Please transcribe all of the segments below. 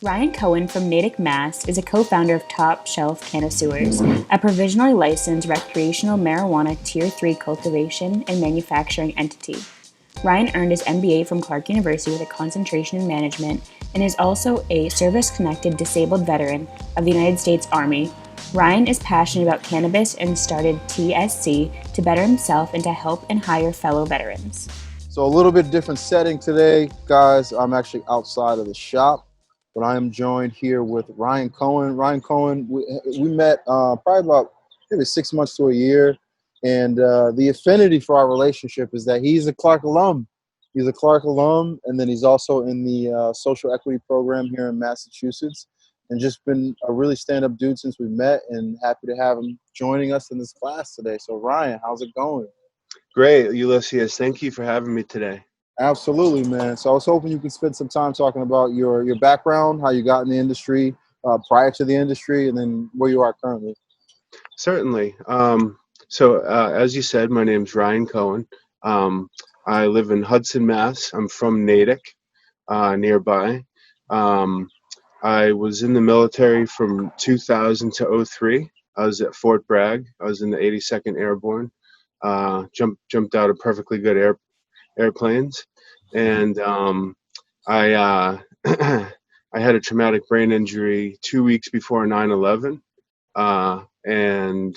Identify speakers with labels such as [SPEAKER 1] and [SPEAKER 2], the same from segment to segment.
[SPEAKER 1] Ryan Cohen from Natick, Mass. is a co-founder of Top Shelf Cannabis, a provisionally licensed recreational marijuana Tier 3 cultivation and manufacturing entity. Ryan earned his MBA from Clark University with a concentration in management and is also a service-connected disabled veteran of the United States Army. Ryan is passionate about cannabis and started TSC to better himself and to help and hire fellow veterans.
[SPEAKER 2] So a little bit different setting today, guys. I'm actually outside of the shop, but I am joined here with Ryan Cohen. Ryan Cohen, we met probably about maybe 6 months to a year, and the affinity for our relationship is that he's a Clark alum. He's a Clark alum, and then he's also in the social equity program here in Massachusetts, and just been a really stand-up dude since we met, and happy to have him joining us in this class today. So Ryan, how's it going?
[SPEAKER 3] Great, Ulysses. Thank you for having me today.
[SPEAKER 2] Absolutely, man. So I was hoping you could spend some time talking about your background, how you got in the industry prior to the industry, and then where you are currently.
[SPEAKER 3] Certainly. As you said, my name's Ryan Cohen. I live in Hudson, Mass. I'm from Natick, nearby. I was in the military from 2000 to '03. I was at Fort Bragg. I was in the 82nd Airborne. Jumped out of perfectly good airplanes, and I I had a traumatic brain injury 2 weeks before 9/11, and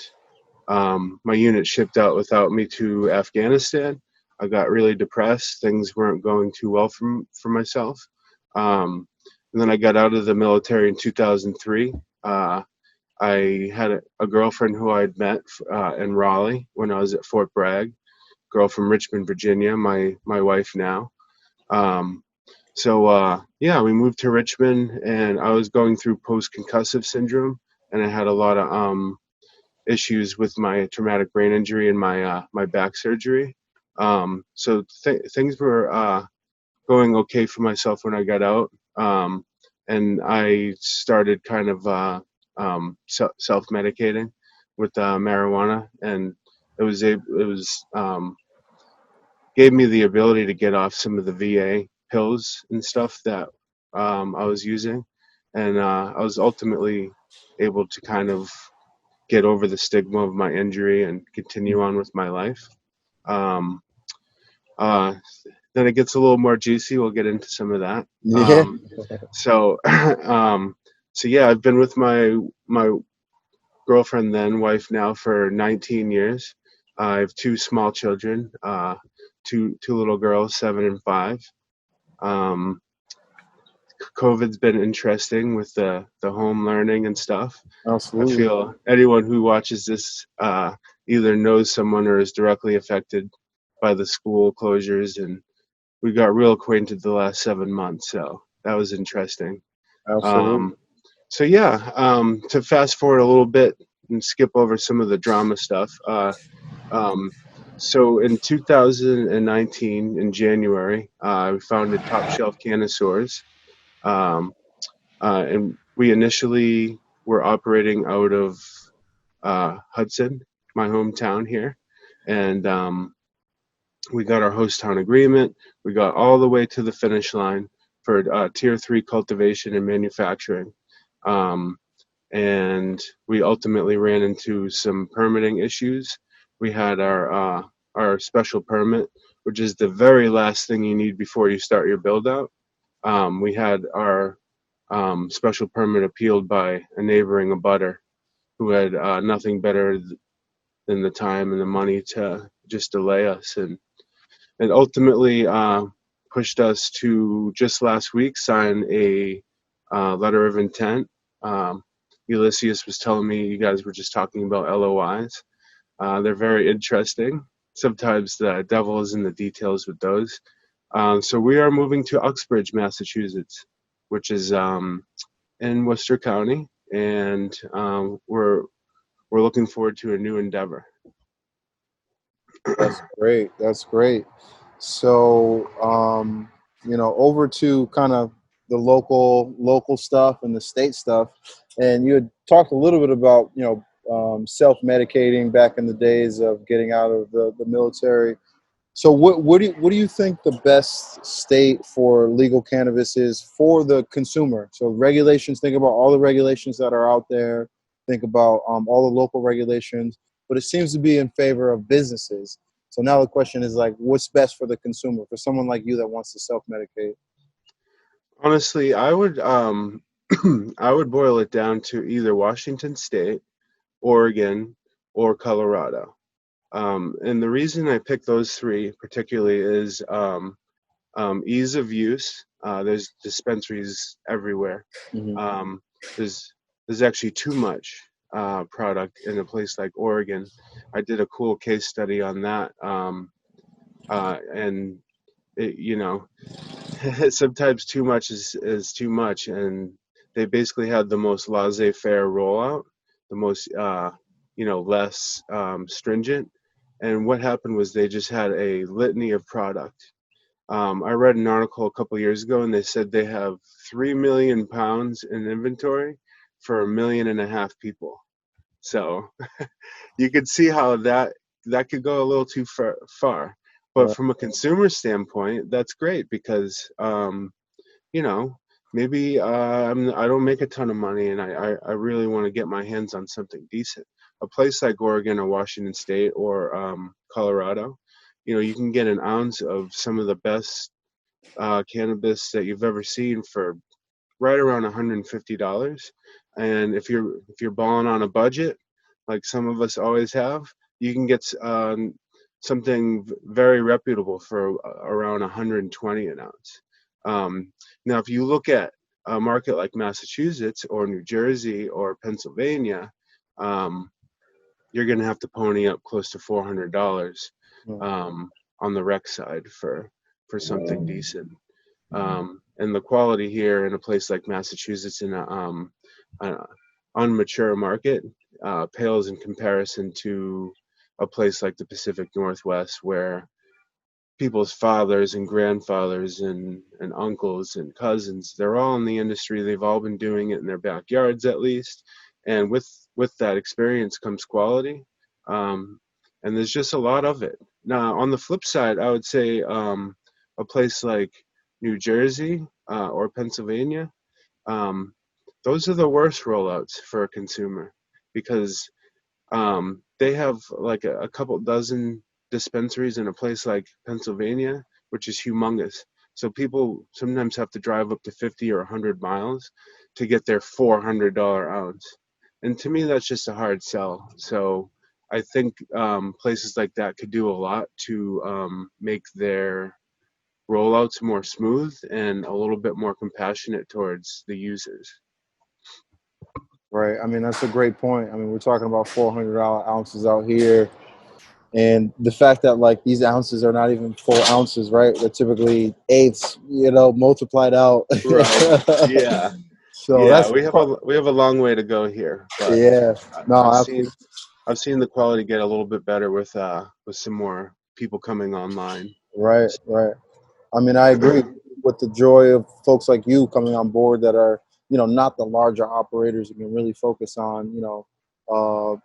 [SPEAKER 3] my unit shipped out without me to Afghanistan. I got really depressed. Things weren't going too well for myself, and then I got out of the military in 2003. I had a girlfriend who I had met in Raleigh when I was at Fort Bragg, girl from Richmond, Virginia, my wife now. We moved to Richmond, and I was going through post-concussive syndrome, and I had a lot of issues with my traumatic brain injury and my back surgery. Things were going okay for myself when I got out, and I started kind of self-medicating with marijuana, and it was gave me the ability to get off some of the VA pills and stuff that I was using, and I was ultimately able to kind of get over the stigma of my injury and continue on with my life. Um, uh, then it gets a little more juicy. We'll get into some of that.
[SPEAKER 2] Yeah.
[SPEAKER 3] So, I've been with my girlfriend, then wife now, for 19 years. I have two small children, two little girls, 7 and 5. COVID's been interesting with the home learning and stuff. I
[SPEAKER 2] Absolutely.
[SPEAKER 3] feel anyone who watches this either knows someone or is directly affected by the school closures, and we got real acquainted the last 7 months, so that was interesting.
[SPEAKER 2] Absolutely.
[SPEAKER 3] To fast forward a little bit and skip over some of the drama stuff. So in 2019, in January, we founded Top Shelf Cannabis, and we initially were operating out of Hudson, my hometown here, and we got our host town agreement. We got all the way to the finish line for Tier 3 cultivation and manufacturing. And we ultimately ran into some permitting issues. We had our special permit, which is the very last thing you need before you start your build out. We had our special permit appealed by a neighboring abutter who had nothing better than the time and the money to just delay us, and ultimately pushed us to just last week sign a letter of intent. Ulysses was telling me you guys were just talking about LOIs. They're very interesting. Sometimes the devil is in the details with those. So we are moving to Uxbridge, Massachusetts, which is in Worcester County, and we're looking forward to a new endeavor.
[SPEAKER 2] That's great. That's great. So, over to kind of the local stuff and the state stuff. And you had talked a little bit about, self-medicating back in the days of getting out of the military. So what do you think the best state for legal cannabis is for the consumer? So regulations, think about all the regulations that are out there. Think about all the local regulations, but it seems to be in favor of businesses. So now the question is like, what's best for the consumer? For someone like you that wants to self-medicate.
[SPEAKER 3] Honestly, I would I would boil it down to either Washington State, Oregon, or Colorado. And the reason I picked those three particularly is ease of use. There's dispensaries everywhere.
[SPEAKER 2] Hmm.
[SPEAKER 3] Um, there's there's actually too much product in a place like Oregon. I did a cool case study on that, and it, sometimes too much is too much, and they basically had the most laissez-faire rollout, the most less stringent. And what happened was they just had a litany of product. I read an article a couple years ago, and they said they have 3 million pounds in inventory for 1.5 million people. So you could see how that could go a little too far. But
[SPEAKER 2] Right.
[SPEAKER 3] from a consumer standpoint, that's great because you know maybe I don't make a ton of money, and I really want to get my hands on something decent. A place like Oregon or Washington State or Colorado, you can get an ounce of some of the best cannabis that you've ever seen for right around $150. And if you're balling on a budget, like some of us always have, you can get something very reputable for around 120 an ounce. Now, if you look at a market like Massachusetts or New Jersey or Pennsylvania, um, you're going to have to pony up close to $400
[SPEAKER 2] Mm.
[SPEAKER 3] um, on the rec side for something decent. And the quality here in a place like Massachusetts in a unmature market pales in comparison to a place like the Pacific Northwest, where people's fathers and grandfathers and uncles and cousins, they're all in the industry. They've all been doing it in their backyards at least. And with that experience comes quality. Um, and there's just a lot of it. Now, on the flip side, I would say a place like New Jersey or Pennsylvania, um, those are the worst rollouts for a consumer because they have like a couple dozen dispensaries in a place like Pennsylvania, which is humongous. So people sometimes have to drive up to 50 or 100 miles to get their $400 ounce. And to me, that's just a hard sell. So I think places like that could do a lot to make their rollouts more smooth and a little bit more compassionate towards the users.
[SPEAKER 2] Right. I mean, that's a great point. I mean, we're talking about $400 ounces out here. And the fact that like these ounces are not even full ounces, right? They're typically eighths, multiplied out.
[SPEAKER 3] Right. Yeah.
[SPEAKER 2] So
[SPEAKER 3] Yeah,
[SPEAKER 2] that's
[SPEAKER 3] we have a long way to go here, but
[SPEAKER 2] yeah. No,
[SPEAKER 3] I've
[SPEAKER 2] absolutely.
[SPEAKER 3] seen the quality get a little bit better with some more people coming online.
[SPEAKER 2] Right, right. I mean, I agree with the joy of folks like you coming on board that are, not the larger operators who can really focus on, uh,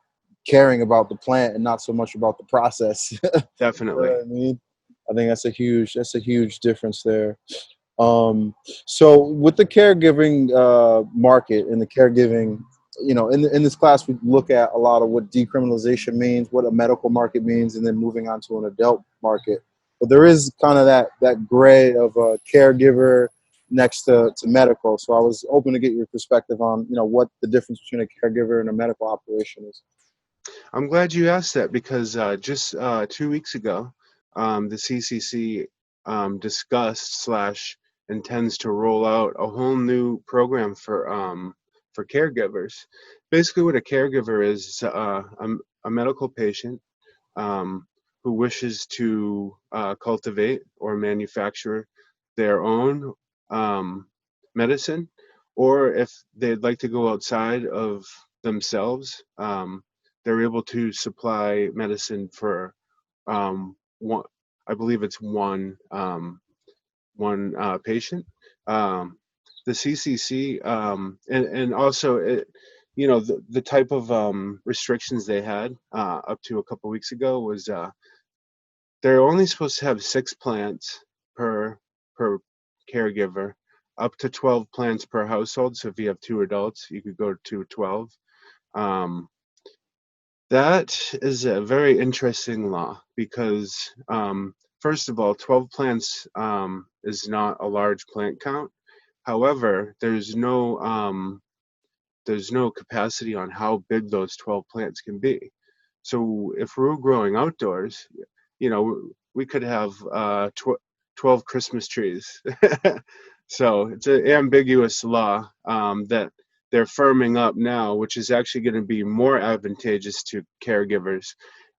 [SPEAKER 2] caring about the plant and not so much about the process. You know
[SPEAKER 3] Definitely.
[SPEAKER 2] what I mean? I think that's a huge difference there. Um, so with the caregiving market and the caregiving, in this class, we look at a lot of what decriminalization means, what a medical market means, and then moving on to an adult market. But there is kind of that gray of a caregiver next to medical. So I was open to get your perspective on, what the difference between a caregiver and a medical operation is.
[SPEAKER 3] I'm glad you asked that because just 2 weeks ago, the CCC discussed slash intends to roll out a whole new program for caregivers. Basically, what a caregiver is a medical patient um, who wishes to cultivate or manufacture their own um, medicine, or if they'd like to go outside of themselves, they're able to supply medicine for one. I believe it's one patient. Um, the CCC and also the type of restrictions they had up to a couple weeks ago was they're only supposed to have 6 plants per per caregiver, up to 12 plants per household. So if you have 2 adults, you could go to 12. Um, that is a very interesting law because, first of all, 12 plants is not a large plant count. However, there's no capacity on how big those 12 plants can be. So if we're growing outdoors, we could have 12 Christmas trees. So it's an ambiguous law that they're firming up now, which is actually going to be more advantageous to caregivers.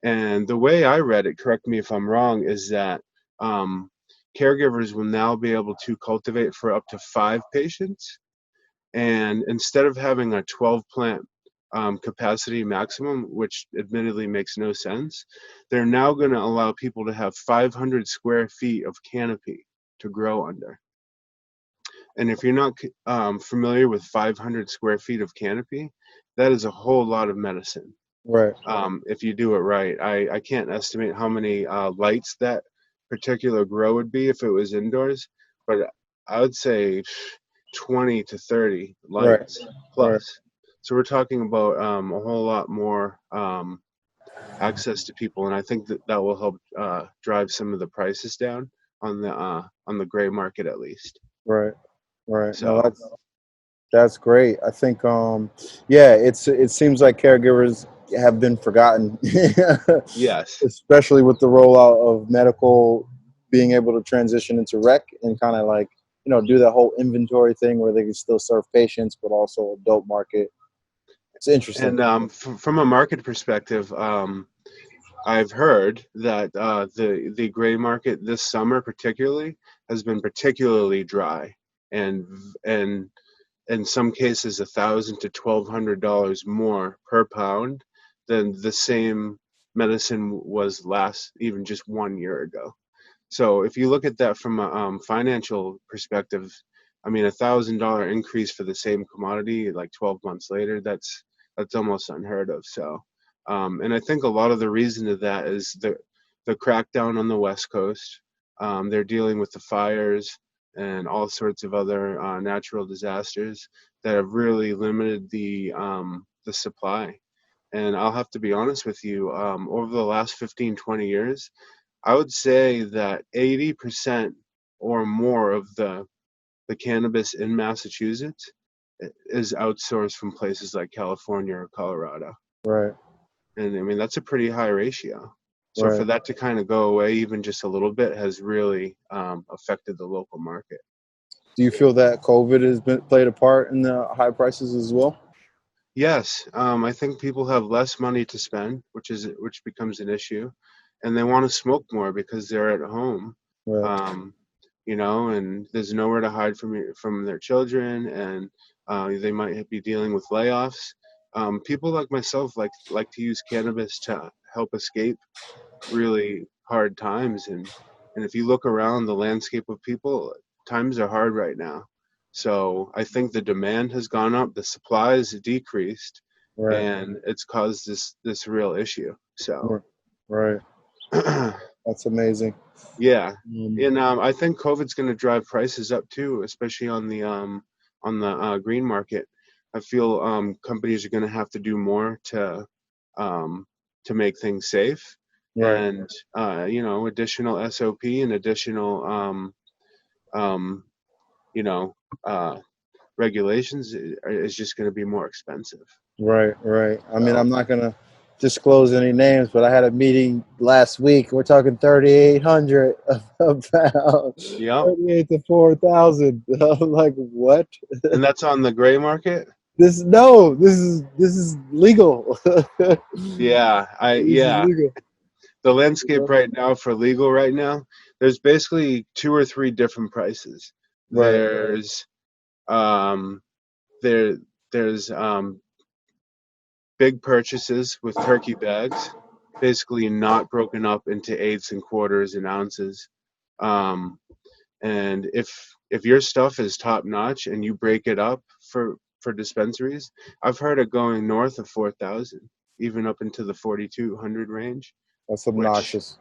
[SPEAKER 3] And the way I read it, correct me if I'm wrong, is that um, caregivers will now be able to cultivate for up to 5 patients, and instead of having a 12 plant capacity maximum, which admittedly makes no sense, they're now going to allow people to have 500 square feet of canopy to grow under. And if you're not familiar with 500 square feet of canopy, that is a whole lot of medicine.
[SPEAKER 2] Right.
[SPEAKER 3] If you do it right. I can't estimate how many lights that particular grow would be if it was indoors, but I would say 20 to 30
[SPEAKER 2] Right.
[SPEAKER 3] lights
[SPEAKER 2] Right.
[SPEAKER 3] plus. So we're talking about a whole lot more access to people, and I think that will help drive some of the prices down on the gray market at least.
[SPEAKER 2] Right. Right. No,
[SPEAKER 3] So
[SPEAKER 2] that's great. I think yeah, it seems like caregivers have been forgotten.
[SPEAKER 3] yes.
[SPEAKER 2] Especially with the rollout of medical being able to transition into rec and kind of like, do that whole inventory thing where they can still serve patients but also adult market. It's interesting.
[SPEAKER 3] And from a market perspective, I've heard that the gray market this summer particularly has been particularly dry, and and in some cases $1,000 to $1,200 more per pound than the same medicine was last even just 1 year ago. So if you look at that from a financial perspective, I mean, $1,000 increase for the same commodity like 12 months later, that's almost unheard of. So, and I think a lot of the reason to that is the crackdown on the West Coast. They're dealing with the fires and all sorts of other natural disasters that have really limited the supply. And I'll have to be honest with you, over the last 15, 20 years, I would say that 80% or more of the cannabis in Massachusetts is outsourced from places like California or Colorado.
[SPEAKER 2] Right.
[SPEAKER 3] And I mean, that's a pretty high ratio. So for
[SPEAKER 2] Right.
[SPEAKER 3] that to kind of go away even just a little bit has really affected the local market.
[SPEAKER 2] Do you feel that COVID has been played a part in the high prices as well?
[SPEAKER 3] Yes, I think people have less money to spend, which becomes an issue, and they want to smoke more because they're at home.
[SPEAKER 2] Right.
[SPEAKER 3] Um, and there's nowhere to hide from their children, and they might be dealing with layoffs. People like myself like to use cannabis to help escape really hard times, and if you look around the landscape of people, times are hard right now. So I think the demand has gone up, the supply has decreased,
[SPEAKER 2] Right.
[SPEAKER 3] and it's caused this real issue. So
[SPEAKER 2] Right. Right. That's amazing.
[SPEAKER 3] yeah,
[SPEAKER 2] Um,
[SPEAKER 3] and I think COVID's going to drive prices up too, especially on the green market. I feel companies are going to have to do more um, to make things safe,
[SPEAKER 2] right.
[SPEAKER 3] and additional SOP and additional um, you know uh, regulations is just going to be more expensive.
[SPEAKER 2] Right, right. I mean,
[SPEAKER 3] So
[SPEAKER 2] I'm not gonna disclose any names, but I had a meeting last week. We're talking 3,800 about
[SPEAKER 3] yep,
[SPEAKER 2] 38 to 4,000. I'm like, what?
[SPEAKER 3] and that's on the gray market.
[SPEAKER 2] This is legal. This
[SPEAKER 3] Yeah,
[SPEAKER 2] is legal.
[SPEAKER 3] the
[SPEAKER 2] You
[SPEAKER 3] landscape
[SPEAKER 2] know?
[SPEAKER 3] right now for legal right now, there's basically two or three different prices.
[SPEAKER 2] Right,
[SPEAKER 3] There's um there there's big purchases with turkey bags, basically not broken up into eighths and quarters and ounces. Um, and if your stuff is top notch and you break it up for dispensaries, I've heard it going north of 4,000, even up into the 4,200 range.
[SPEAKER 2] That's
[SPEAKER 3] which
[SPEAKER 2] obnoxious.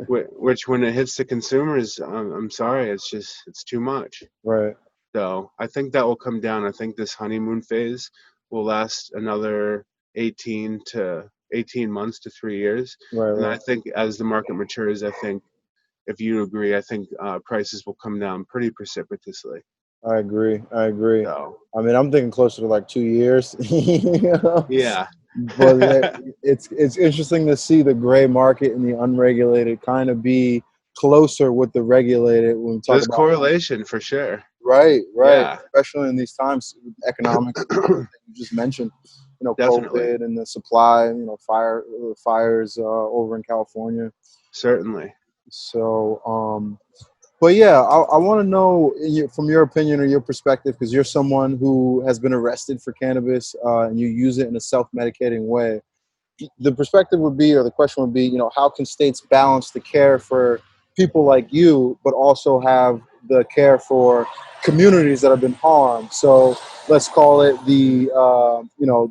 [SPEAKER 3] which when it hits the consumers, I'm sorry, it's too much.
[SPEAKER 2] Right,
[SPEAKER 3] So I think that will come down. I think this honeymoon phase will last another 18 months to 3 years.
[SPEAKER 2] right,
[SPEAKER 3] And I
[SPEAKER 2] right.
[SPEAKER 3] think as the market matures, I think if you agree, I think prices will come down pretty precipitously.
[SPEAKER 2] I agree. I agree.
[SPEAKER 3] So
[SPEAKER 2] I mean, I'm thinking closer to like 2 years. You know?
[SPEAKER 3] yeah,
[SPEAKER 2] But it's interesting to see the gray market and the unregulated kind of be closer with the regulated when we talk
[SPEAKER 3] there's
[SPEAKER 2] about
[SPEAKER 3] correlation for sure.
[SPEAKER 2] right, right,
[SPEAKER 3] Yeah,
[SPEAKER 2] especially in these times, economic everything you just mentioned,
[SPEAKER 3] definitely,
[SPEAKER 2] COVID and the supply, fires over in California.
[SPEAKER 3] certainly.
[SPEAKER 2] So, but yeah, I want to know from your opinion or your perspective, because you're someone who has been arrested for cannabis and you use it in a self-medicating way. The perspective would be, or the question would be, how can states balance the care for people like you, but also have the care for communities that have been harmed? So let's call it the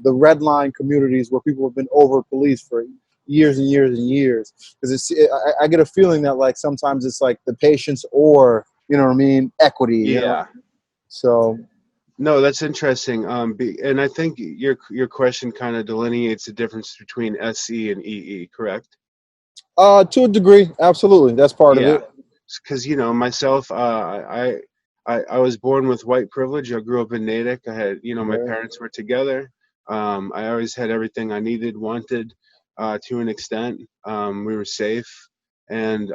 [SPEAKER 2] red line communities where people have been over policed for years and years and years. Because I get a feeling that like sometimes it's like the patients or what I mean, equity.
[SPEAKER 3] Yeah.
[SPEAKER 2] So
[SPEAKER 3] No, that's interesting. And I think your question kind of delineates the difference between SE and EE, correct?
[SPEAKER 2] to a degree, absolutely, that's part of
[SPEAKER 3] Yeah,
[SPEAKER 2] it.
[SPEAKER 3] because myself, I was born with white privilege. I grew up in Natick. I had my
[SPEAKER 2] Right.
[SPEAKER 3] parents were together. I always had everything I needed, wanted, to an extent. We were safe, and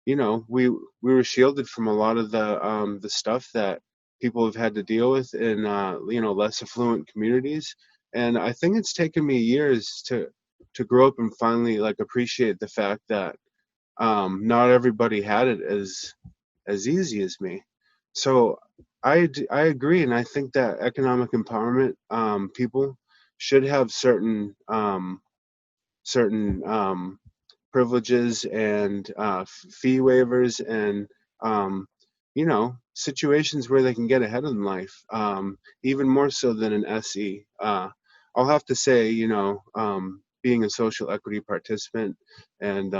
[SPEAKER 3] we were shielded from a lot of the stuff that people have had to deal with in less affluent communities. And I think it's taken me years to grow up and finally like appreciate the fact that not everybody had it as easy as me. So I agree, and I think that economic empowerment, people should have certain privileges and fee waivers and situations where they can get ahead in life, even more so than an SE. I'll have to say, being a social equity participant and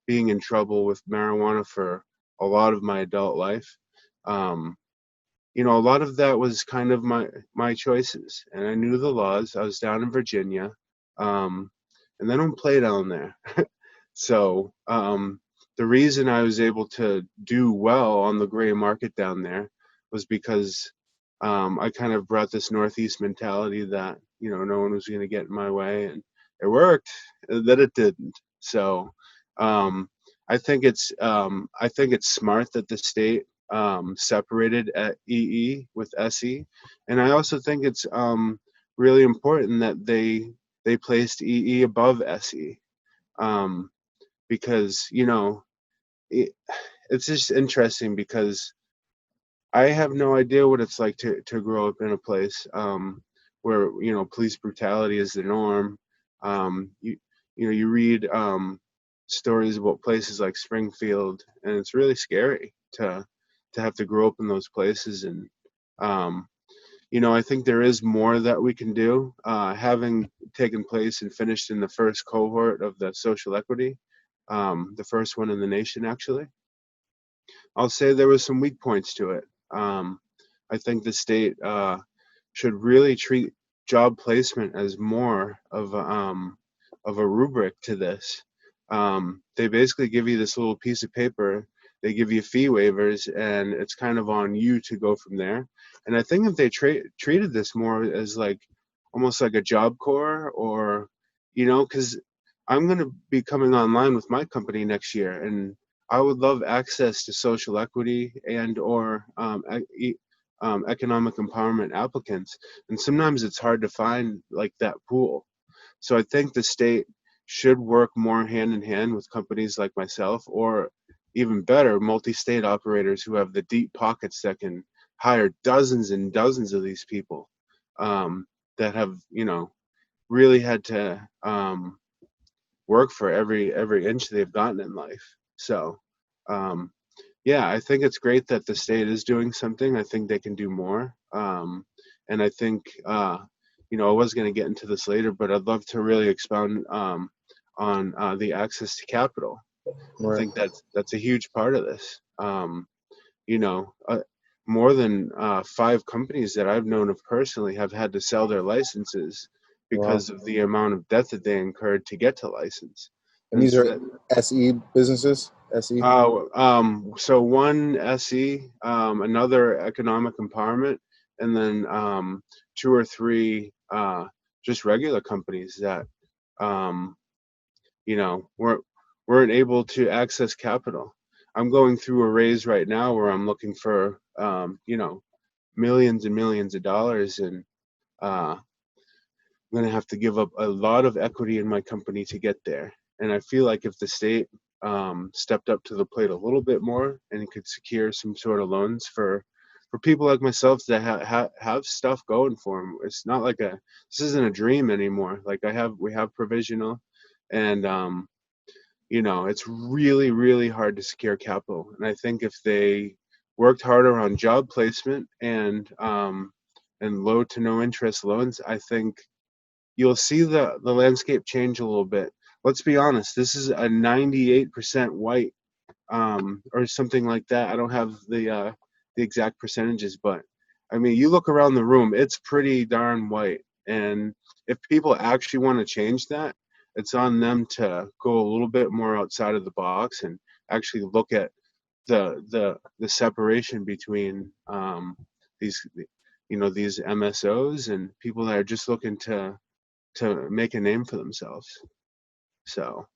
[SPEAKER 3] being in trouble with marijuana for a lot of my adult life, um, a lot of that was kind of my choices, and I knew the laws. I was down in Virginia, um, and they don't play down there. So the reason I was able to do well on the gray market down there was because I kind of brought this Northeast mentality that no one was going to get in my way, and it worked. That it didn't. So um, I think it's smart that the state separated at EE with SE, and I also think it's really important that they placed EE above SE. Um, because it, it's just interesting because I have no idea what it's like to grow up in a place where police brutality is the norm. You read stories about places like Springfield, and it's really scary to have to grow up in those places. And um, I think there is more that we can do. Having taken place and finished in the first cohort of the social equity, the first one in the nation, actually, I'll say there was some weak points to it. I think the state should really treat job placement as more of a rubric to this. They basically give you this little piece of paper. They give you fee waivers, and it's kind of on you to go from there. And I think if they treated this more as like almost like a job corps, or because I'm going to be coming online with my company next year, and I would love access to social equity and or economic empowerment applicants, and sometimes it's hard to find like that pool. So I think the state should work more hand in hand with companies like myself, or even better, multi-state operators who have the deep pockets that can hire dozens and dozens of these people, that have really had to work for every inch they've gotten in life. So um, yeah, I think it's great that the state is doing something. I think they can do more. And I think, I was going to get into this later, but I'd love to really expound the access to capital. I
[SPEAKER 2] Right.
[SPEAKER 3] think that's a huge part of this. You know, more than 5 companies that I've known of personally have had to sell their licenses
[SPEAKER 2] Wow.
[SPEAKER 3] because of the amount of debt that they incurred to get to license.
[SPEAKER 2] And
[SPEAKER 3] And
[SPEAKER 2] these
[SPEAKER 3] so
[SPEAKER 2] are
[SPEAKER 3] that,
[SPEAKER 2] SE businesses. SE.
[SPEAKER 3] so one SE, another economic empowerment, and then 2 or 3 just regular companies that um, weren't able to access capital. I'm going through a raise right now where I'm looking for millions and millions of dollars, and I'm going to have to give up a lot of equity in my company to get there. And I feel like if the state stepped up to the plate a little bit more and could secure some sort of loans for people like myself that have stuff going for them, it's not like this isn't a dream anymore. Like we have provisional, and it's really, really hard to secure capital. And I think if they worked harder on job placement and low to no interest loans, I think you'll see the landscape change a little bit. Let's be honest, this is a 98% white, or something like that. I don't have the exact percentages, but I mean, you look around the room, it's pretty darn white. And if people actually want to change that, it's on them to go a little bit more outside of the box and actually look at the separation between these these MSOs and people that are just looking to make a name for themselves. So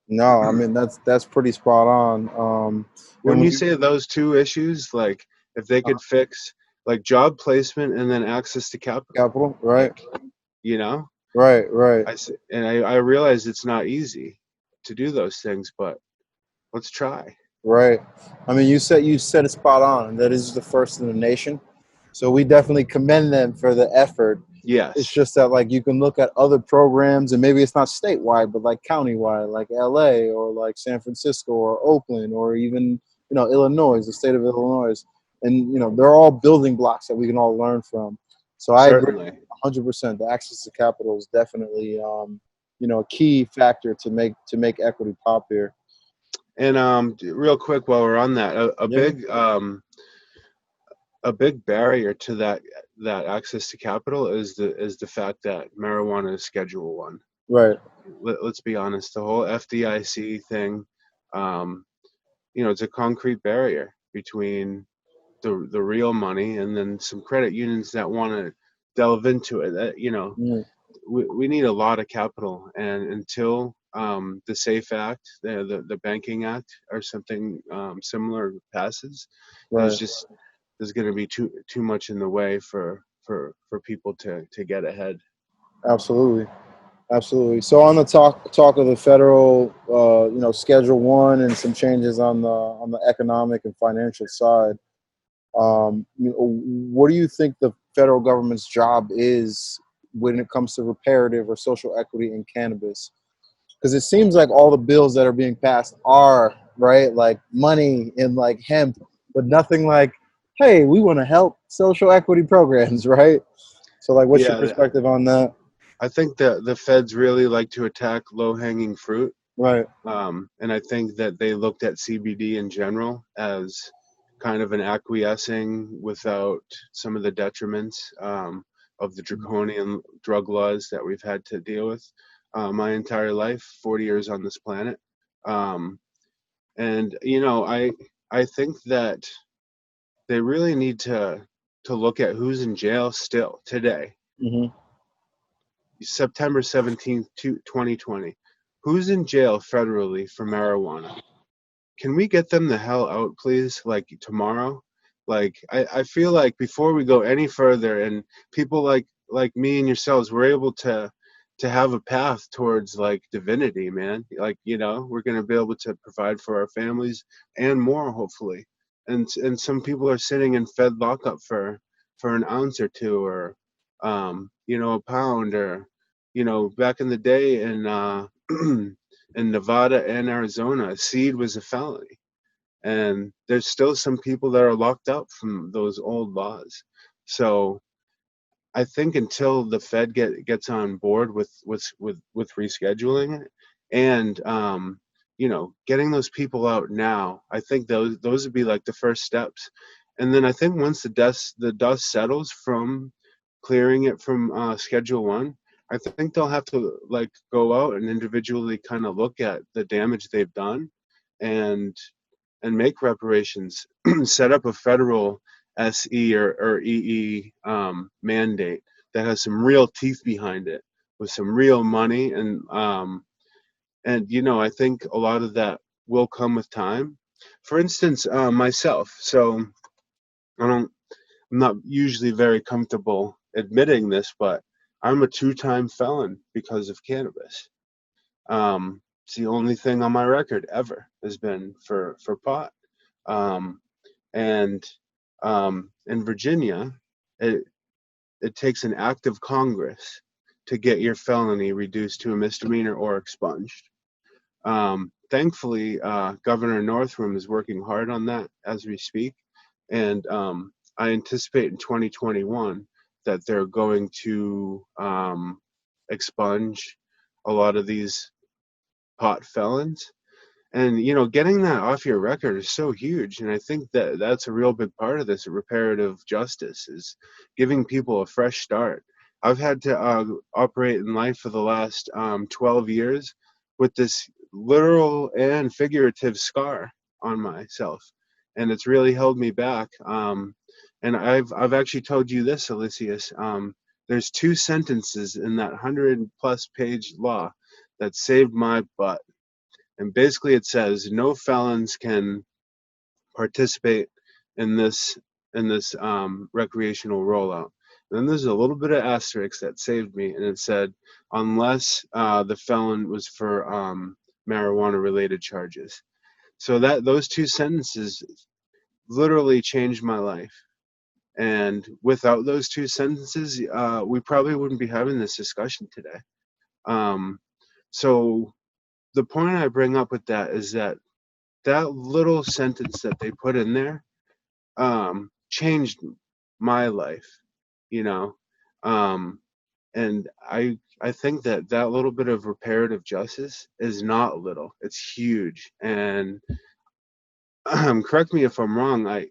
[SPEAKER 2] No, I mean that's pretty spot on. And
[SPEAKER 3] when you say those two issues, like if they could fix like job placement and then access to capital,
[SPEAKER 2] capital, right,
[SPEAKER 3] like you know,
[SPEAKER 2] right, right,
[SPEAKER 3] I realize it's not easy to do those things, but let's try.
[SPEAKER 2] right. I mean, you said it spot on. That is the first in the nation, so we definitely commend them for the effort. It's
[SPEAKER 3] Yes,
[SPEAKER 2] just that like you can look at other programs and maybe it's not statewide, but like countywide, like LA or like San Francisco or Oakland or even Illinois, the state of Illinois, and they're all building blocks that we can all learn from. So I agree
[SPEAKER 3] certainly.
[SPEAKER 2] 100%. The access to capital is definitely a key factor to make equity pop here.
[SPEAKER 3] And real quick while we're on that,
[SPEAKER 2] Yeah.
[SPEAKER 3] a big barrier to that access to capital is the fact that marijuana is Schedule 1.
[SPEAKER 2] Right.
[SPEAKER 3] Let's be honest, the whole FDIC thing, um, it's a concrete barrier between the real money and then some credit unions that want to delve into it. That
[SPEAKER 2] Mm,
[SPEAKER 3] we need a lot of capital, and until the SAFE Act, the Banking Act, or something similar passes, there's
[SPEAKER 2] right.
[SPEAKER 3] just there's going to be too much in the way for people to get ahead.
[SPEAKER 2] Absolutely. Absolutely. So on the talk of the federal, Schedule 1 and some changes on the economic and financial side. What do you think the federal government's job is when it comes to reparative or social equity in cannabis? Because it seems like all the bills that are being passed are right, like money in like hemp, but nothing like, hey, we want to help social equity programs, right? So like, what's your
[SPEAKER 3] Yeah,
[SPEAKER 2] perspective on that?
[SPEAKER 3] I think the feds really like to attack low-hanging fruit,
[SPEAKER 2] Right.
[SPEAKER 3] and I think that they looked at CBD in general as kind of an acquiescing without some of the detriments of the draconian drug laws that we've had to deal with my entire life, 40 years on this planet. Um, and I think that they really need to look at who's in jail still today,
[SPEAKER 2] Hmm.
[SPEAKER 3] September 17th, 2020. Who's in jail federally for marijuana? Can we get them the hell out, please? Like tomorrow? Like I feel like before we go any further, and people like me and yourselves, we're able to have a path towards like divinity, man. Like we're gonna be able to provide for our families and more, hopefully. And some people are sitting in Fed lockup for an ounce or two, or a pound, or back in the day in Nevada and Arizona, seed was a felony. And there's still some people that are locked up from those old laws. So I think until the Fed gets on board with rescheduling it, and getting those people out now, I think those would be like the first steps. And then I think once the dust settles from clearing it from Schedule 1, I think they'll have to like go out and individually kind of look at the damage they've done, and make reparations, set up a federal SE or EE mandate that has some real teeth behind it, with some real money, and I think a lot of that will come with time. For instance, myself. So I don't. I'm not usually very comfortable admitting this, but I'm a two-time felon because of cannabis. It's the only thing on my record ever has been for pot. Um, and in Virginia, it it takes an act of Congress to get your felony reduced to a misdemeanor or expunged. Thankfully, Governor Northam is working hard on that as we speak, and I anticipate in 2021 that they're going to expunge a lot of these pot felons. And getting that off your record is so huge, and I think that that's a real big part of this reparative justice, is giving people a fresh start. I've had to operate in life for the last 12 years with this literal and figurative scar on myself, and it's really held me back. And I've actually told you this, Elysius. There's two sentences in that 100+ page law that saved my butt, and basically it says no felons can participate in this recreational rollout. And then there's a little bit of asterisk that saved me, and it said unless the felon was for marijuana related charges. So that those two sentences literally changed my life. And without those two sentences, we probably wouldn't be having this discussion today. So the point I bring up with that is that little sentence that they put in there changed my life, you know. And I think that little bit of reparative justice is not little; it's huge. And correct me if I'm wrong. I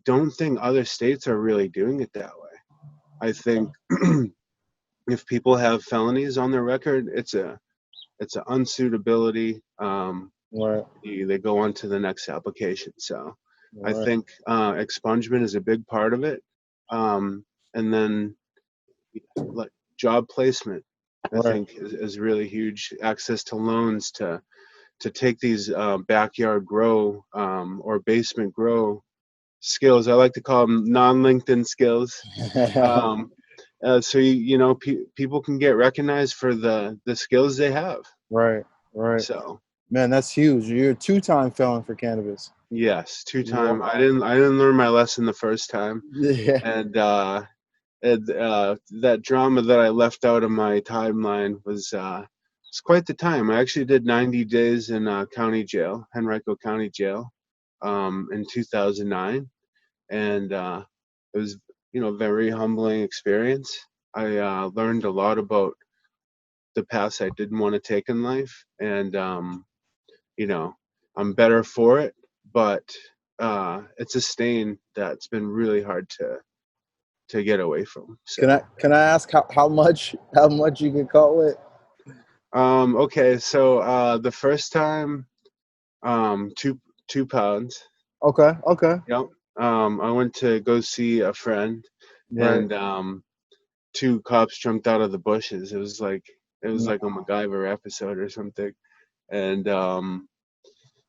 [SPEAKER 3] don't think other states are really doing it that way. I think if people have felonies on their record, it's an unsuitability.
[SPEAKER 2] Right.
[SPEAKER 3] They go on to the next application. So I
[SPEAKER 2] Right.
[SPEAKER 3] think expungement is a big part of it. And then like job placement, I
[SPEAKER 2] Right.
[SPEAKER 3] think is really huge. Access to loans to take these backyard grow or basement grow skills. I like to call them non-LinkedIn skills. Um, so people can get recognized for the skills they have.
[SPEAKER 2] Right. Right.
[SPEAKER 3] So
[SPEAKER 2] Man, that's huge. You're a two-time felon for cannabis.
[SPEAKER 3] yes, two-time. I
[SPEAKER 2] Wow.
[SPEAKER 3] didn't learn my lesson the first time,
[SPEAKER 2] Yeah.
[SPEAKER 3] and that drama that I left out of my timeline was quite the time. I actually did 90 days in county jail, Henrico County Jail, in 2009, and it was a very humbling experience. I learned a lot about the paths I didn't want to take in life, and you know, I'm better for it, but it's a stain that's been really hard to get away from. So,
[SPEAKER 2] Can I ask how much you get caught with?
[SPEAKER 3] okay, so the first time, 2 pounds.
[SPEAKER 2] Okay. Okay.
[SPEAKER 3] Yep. I went to go see a friend,
[SPEAKER 2] Right.
[SPEAKER 3] and two cops jumped out of the bushes. It was
[SPEAKER 2] No.
[SPEAKER 3] like a MacGyver episode or something, and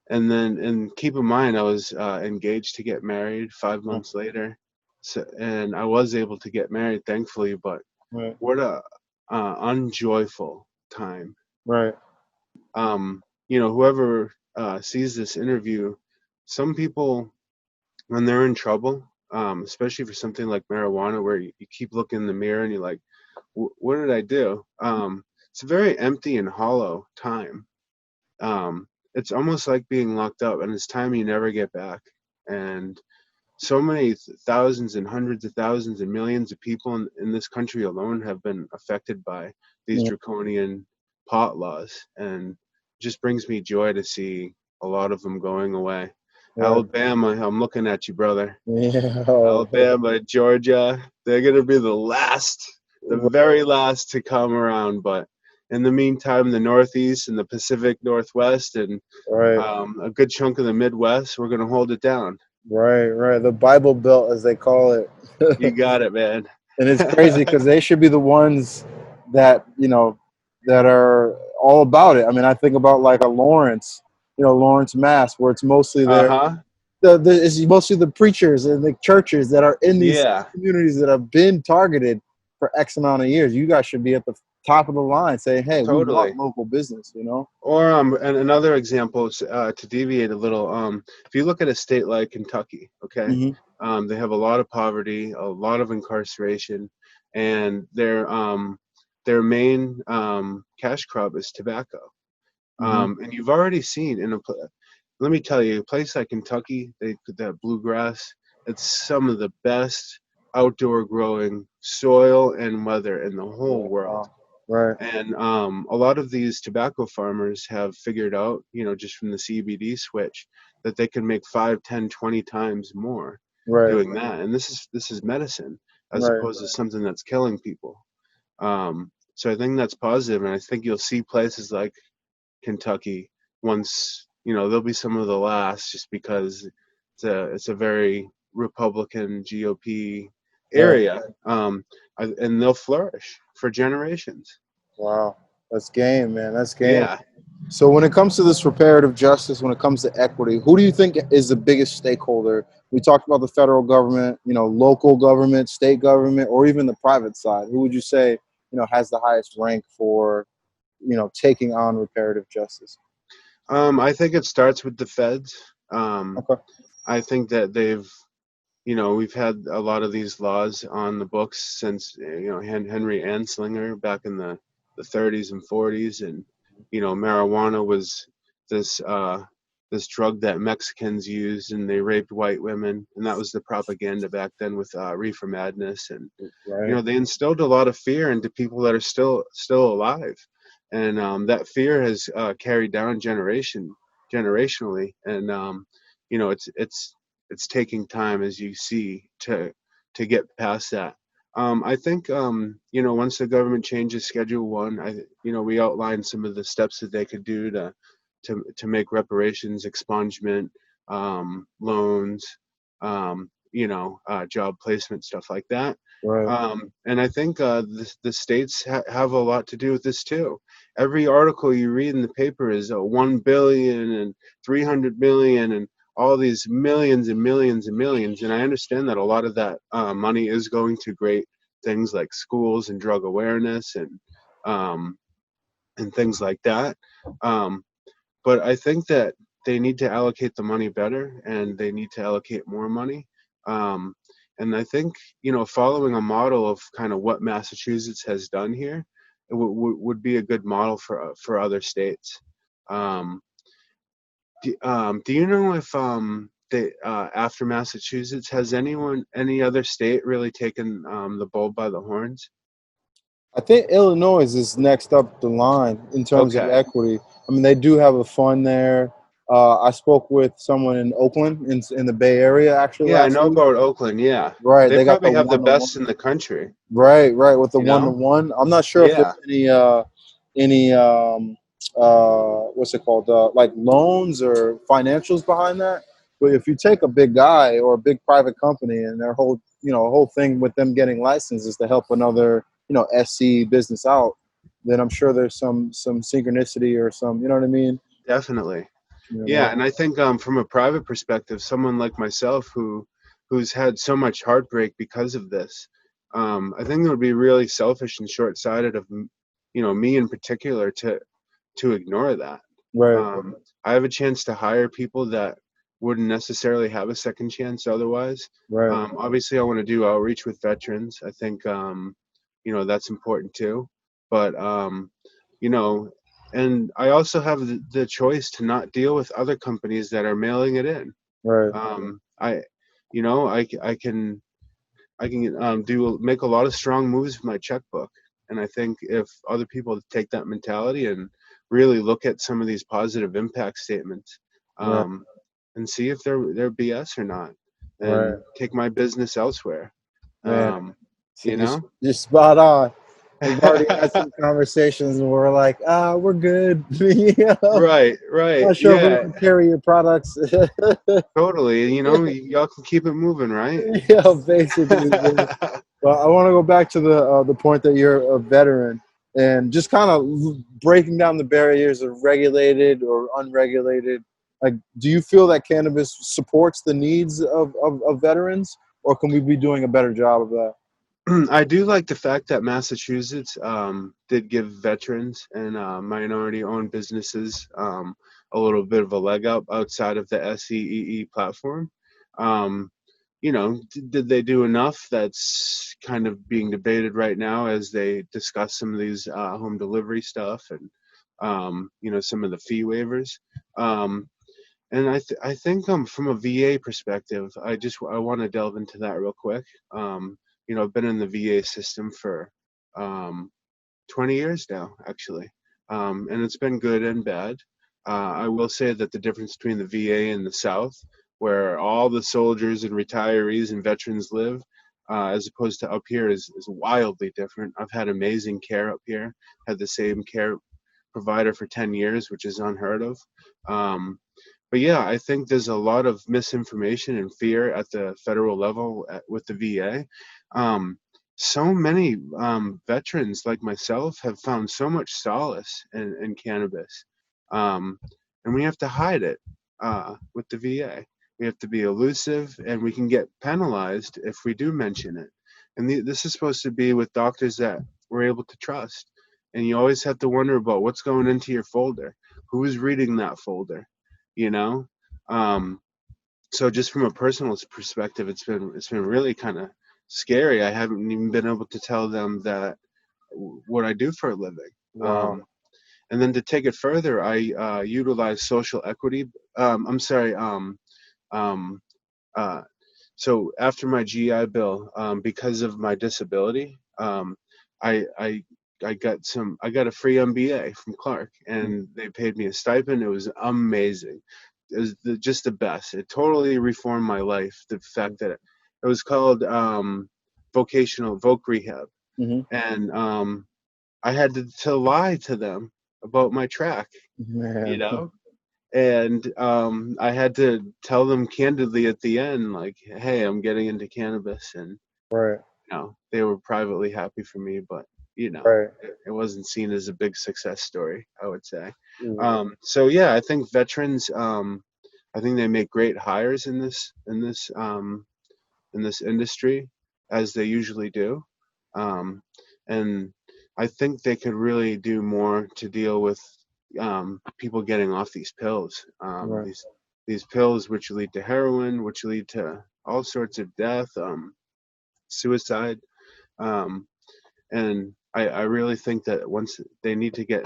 [SPEAKER 3] and keep in mind I was engaged to get married 5 months later, so and I was able to get married thankfully, but
[SPEAKER 2] Right.
[SPEAKER 3] what a unjoyful time.
[SPEAKER 2] Right.
[SPEAKER 3] Whoever sees this interview, some people when they're in trouble, especially for something like marijuana, where you keep looking in the mirror and you're like, what did I do? It's a very empty and hollow time. It's almost like being locked up, and it's time you never get back. And so many thousands and hundreds of thousands and millions of people in this country alone have been affected by these
[SPEAKER 2] Yeah.
[SPEAKER 3] draconian pot laws. And just brings me joy to see a lot of them going away.
[SPEAKER 2] Right.
[SPEAKER 3] Alabama, I'm looking at you, brother.
[SPEAKER 2] Yeah. Oh,
[SPEAKER 3] Alabama, Georgia, they're going to be the
[SPEAKER 2] right.
[SPEAKER 3] very last to come around. But in the meantime, the Northeast and the Pacific Northwest and
[SPEAKER 2] Right.
[SPEAKER 3] a good chunk of the Midwest, we're going to hold it down.
[SPEAKER 2] Right. Right. The Bible Belt, as they call it.
[SPEAKER 3] You got it, man.
[SPEAKER 2] And it's crazy because they should be the ones that that are all about it. I mean, I think about like a Lawrence, Lawrence, Mass, where it's mostly
[SPEAKER 3] Uh-huh.
[SPEAKER 2] it's mostly the preachers and the churches that are in these
[SPEAKER 3] Yeah,
[SPEAKER 2] communities that have been targeted for X amount of years. You guys should be at the top of the line saying, "Hey, we want
[SPEAKER 3] totally.
[SPEAKER 2] local business."
[SPEAKER 3] Or and another example is, to deviate a little. If you look at a state like Kentucky, okay,
[SPEAKER 2] Hmm.
[SPEAKER 3] they have a lot of poverty, a lot of incarceration, and their main cash crop is tobacco.
[SPEAKER 2] Hmm.
[SPEAKER 3] And you've already seen let me tell you, a place like Kentucky, that bluegrass, it's some of the best outdoor growing soil and weather in the whole world.
[SPEAKER 2] Wow. Right.
[SPEAKER 3] And a lot of these tobacco farmers have figured out, just from the CBD switch, that they can make 5, 10, 20 times more
[SPEAKER 2] Right.
[SPEAKER 3] doing that. And this is medicine as
[SPEAKER 2] Right.
[SPEAKER 3] opposed to something that's killing people. So I think that's positive, and I think you'll see places like Kentucky once, they'll be some of the last, just because it's a very Republican GOP
[SPEAKER 2] Right.
[SPEAKER 3] area, and they'll flourish for generations.
[SPEAKER 2] Wow. That's game, man. That's game.
[SPEAKER 3] Yeah.
[SPEAKER 2] So when it comes to this reparative justice, when it comes to equity, who do you think is the biggest stakeholder? We talked about the federal government, local government, state government, or even the private side. Who would you say, has the highest rank for, taking on reparative justice?
[SPEAKER 3] I think it starts with the feds. Um,
[SPEAKER 2] Okay.
[SPEAKER 3] I think that we've had a lot of these laws on the books since, Henry Anslinger back in the 30s and 40s, and marijuana was this uh, this drug that Mexicans used, and they raped white women, and that was the propaganda back then with reefer madness, and
[SPEAKER 2] Right.
[SPEAKER 3] they instilled a lot of fear into people that are still alive, and that fear has carried down generationally, and it's taking time, as you see, to get past that. I think once the government changes Schedule One, we outlined some of the steps that they could do to make reparations, expungement, loans, job placement, stuff like that.
[SPEAKER 2] Right.
[SPEAKER 3] And I think the states have a lot to do with this too. Every article you read in the paper is 1 billion and 300 million and all these millions and millions and millions. And I understand that a lot of that money is going to great things like schools and drug awareness um, and things like that. Um, but I think that they need to allocate the money better, and they need to allocate more money. Um, and I think, following a model of kind of what Massachusetts has done here, it would be a good model for other states. Um, do you know if after Massachusetts, has any other state really taken the bull by the horns?
[SPEAKER 2] I think Illinois is next up the line in terms of
[SPEAKER 3] Okay.
[SPEAKER 2] equity. I mean, they do have a fund there. I spoke with someone in Oakland, in the Bay Area, actually
[SPEAKER 3] Yeah, I
[SPEAKER 2] last
[SPEAKER 3] know
[SPEAKER 2] week.
[SPEAKER 3] about Oakland. Yeah,
[SPEAKER 2] Right,
[SPEAKER 3] they
[SPEAKER 2] they got the
[SPEAKER 3] probably have the
[SPEAKER 2] one to one.
[SPEAKER 3] best in the country.
[SPEAKER 2] Right, right, with the
[SPEAKER 3] You
[SPEAKER 2] one to
[SPEAKER 3] know?
[SPEAKER 2] one. I'm not sure if there's
[SPEAKER 3] Yeah.
[SPEAKER 2] any what's it called, like loans or financials behind that. But if you take a big guy or a big private company and their whole thing with them getting licensed is to help another SC business out, then I'm sure there's some synchronicity or some, you know what I mean.
[SPEAKER 3] Definitely.
[SPEAKER 2] You
[SPEAKER 3] Yeah,
[SPEAKER 2] know.
[SPEAKER 3] and I think from a private perspective, someone like myself who's had so much heartbreak because of this, I think it would be really selfish and short-sighted of me in particular to ignore that.
[SPEAKER 2] Right,
[SPEAKER 3] I have a chance to hire people that wouldn't necessarily have a second chance otherwise.
[SPEAKER 2] right,
[SPEAKER 3] Obviously, I want to do outreach with veterans. I think that's important too. But you know, and I also have the choice to not deal with other companies that are mailing it in.
[SPEAKER 2] right,
[SPEAKER 3] I, I can make a lot of strong moves with my checkbook, and I think if other people take that mentality and really look at some of these positive impact statements,
[SPEAKER 2] Right.
[SPEAKER 3] and see if they're BS or not,
[SPEAKER 2] Right.
[SPEAKER 3] and take my business elsewhere.
[SPEAKER 2] Man. So
[SPEAKER 3] You know?
[SPEAKER 2] you're spot on. We've already had some conversations and we're like, we're good. You know?
[SPEAKER 3] Right, right.
[SPEAKER 2] Not sure if we
[SPEAKER 3] Yeah,
[SPEAKER 2] can carry your products.
[SPEAKER 3] totally. You know, y'all can keep it moving, right?
[SPEAKER 2] Yeah, basically. Yeah. But I want to go back to the point that you're a veteran and just kind of breaking down the barriers of regulated or unregulated. Like, do you feel that cannabis supports the needs of veterans, or can we be doing a better job of that?
[SPEAKER 3] I do like the fact that Massachusetts did give veterans and minority-owned businesses a little bit of a leg up outside of the SEEE platform. Um, you know, did they do enough? That's kind of being debated right now as they discuss some of these home delivery stuff and you know, some of the fee waivers. Um, and I think from a VA perspective, I want to delve into that real quick. You know, I've been in the VA system for um, 20 years now, actually, and it's been good and bad. I will say that the difference between the VA and the South, where all the soldiers and retirees and veterans live, as opposed to up here, is wildly different. I've had amazing care up here, had the same care provider for 10 years, which is unheard of. Um, but yeah, I think there's a lot of misinformation and fear at the federal level with the VA. Um, so many veterans like myself have found so much solace in cannabis, um, and we have to hide it with the VA. We have to be elusive, and we can get penalized if we do mention it. And this is supposed to be with doctors that we're able to trust. And you always have to wonder about what's going into your folder, who is reading that folder, you know. um so just from a personal perspective, it's been really kind of scary. I haven't even been able to tell them that what I do for a living.
[SPEAKER 2] Wow.
[SPEAKER 3] And then to take it further, I utilize social equity. I'm sorry. Um uh so after my GI Bill, because of my disability, I I got a free MBA from Clark, and they paid me a stipend. It was amazing. It was just the best. It totally reformed my life. The fact that it was called vocational voc rehab,
[SPEAKER 2] Mm-hmm.
[SPEAKER 3] and I had to lie to them about my track, you
[SPEAKER 2] Man.
[SPEAKER 3] know, and I had to tell them candidly at the end, like, "Hey, I'm getting into cannabis," and
[SPEAKER 2] Right.
[SPEAKER 3] you know, they were privately happy for me, but you know,
[SPEAKER 2] Right.
[SPEAKER 3] it wasn't seen as a big success story, I would say.
[SPEAKER 2] Mm.
[SPEAKER 3] So yeah, I think veterans, I think they make great hires in this industry, as they usually do, um, and I think they could really do more to deal with people getting off these pills.
[SPEAKER 2] Right.
[SPEAKER 3] These pills, which lead to heroin, which lead to all sorts of death, suicide, um, and I really think that once they need to get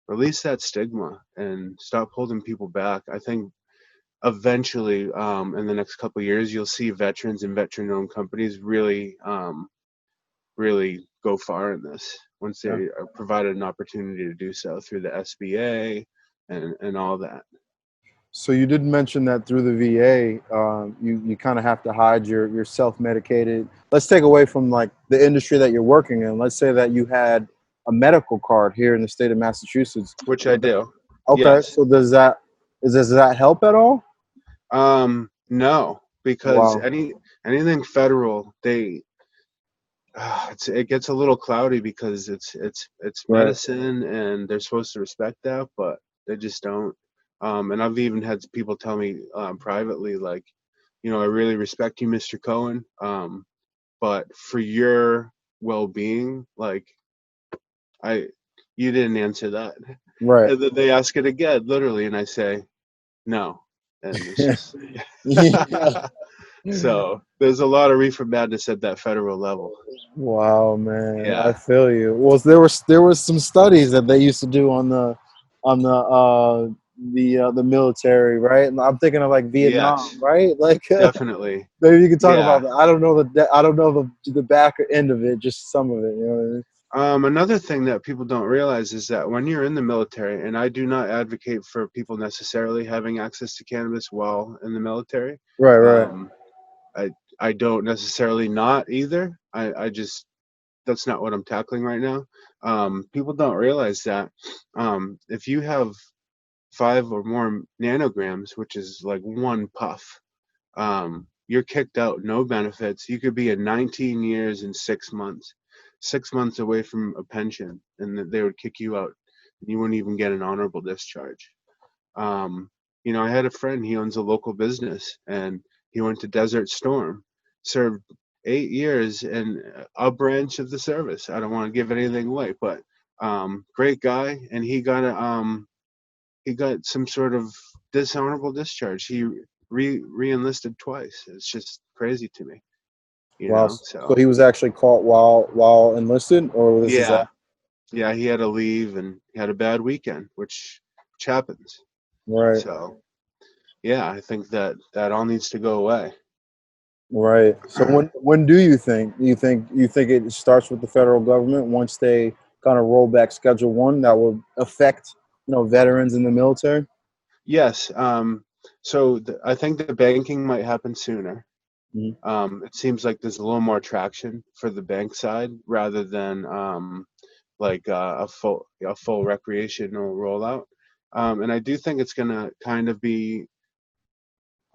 [SPEAKER 3] release that stigma and stop holding people back. I think eventually, in the next couple of years, you'll see veterans and veteran-owned companies really go far in this once they
[SPEAKER 2] Yeah.
[SPEAKER 3] are provided an opportunity to do so through the SBA and all that.
[SPEAKER 2] So you did mention that through the VA, you kind of have to hide your self-medicated. Let's take away from like the industry that you're working in. Let's say that you had a medical card here in the state of Massachusetts.
[SPEAKER 3] Which I do.
[SPEAKER 2] Okay,
[SPEAKER 3] Yes.
[SPEAKER 2] so does that help at all?
[SPEAKER 3] No, because
[SPEAKER 2] Wow.
[SPEAKER 3] anything federal, it gets a little cloudy because it's
[SPEAKER 2] Right.
[SPEAKER 3] medicine and they're supposed to respect that, but they just don't. And I've even had people tell me privately, like, you know, I really respect you, Mr. Cohen, but for your well-being, like, I you didn't answer that.
[SPEAKER 2] Right.
[SPEAKER 3] And then they ask it again, literally, and I say no, and it's just
[SPEAKER 2] Yeah.
[SPEAKER 3] so there's a lot of reefer madness at that federal level.
[SPEAKER 2] Wow, man, I
[SPEAKER 3] Yeah.
[SPEAKER 2] feel you. Well, there was some studies that they used to do on the military, right? And I'm thinking of like Vietnam,
[SPEAKER 3] Yes.
[SPEAKER 2] right? Like
[SPEAKER 3] Definitely.
[SPEAKER 2] maybe you can talk about
[SPEAKER 3] Yeah.
[SPEAKER 2] that. I don't know the back end of it, just some of it. You know what I mean?
[SPEAKER 3] Another thing that people don't realize is that when you're in the military, and I do not advocate for people necessarily having access to cannabis while in the military.
[SPEAKER 2] Right, right.
[SPEAKER 3] Um, I I don't necessarily not either. I just that's not what I'm tackling right now. People don't realize that if you have 5 or more nanograms, which is like one puff, you're kicked out, no benefits. You could be in 19 years and 6 months, 6 months away from a pension, and they would kick you out. You wouldn't even get an honorable discharge. Um, I had a friend, he owns a local business, and he went to Desert Storm, served 8 years in a branch of the service. I don't want to give anything away, but great guy, and he got some sort of dishonorable discharge. He re-enlisted twice. It's just crazy to me,
[SPEAKER 2] Wow. So
[SPEAKER 3] So
[SPEAKER 2] he was actually caught while enlisted, or this is
[SPEAKER 3] yeah,
[SPEAKER 2] that?
[SPEAKER 3] yeah, he had to leave and he had a bad weekend, which happens.
[SPEAKER 2] Right,
[SPEAKER 3] So yeah, I think that all needs to go away.
[SPEAKER 2] right. So when do you think you think it starts with the federal government once they kind of roll back Schedule One that will affect veterans in the military?
[SPEAKER 3] Yes. So I think the banking might happen sooner.
[SPEAKER 2] Mhm.
[SPEAKER 3] It seems like there's a little more traction for the bank side rather than like a full recreational rollout. And I do think it's gonna kind of be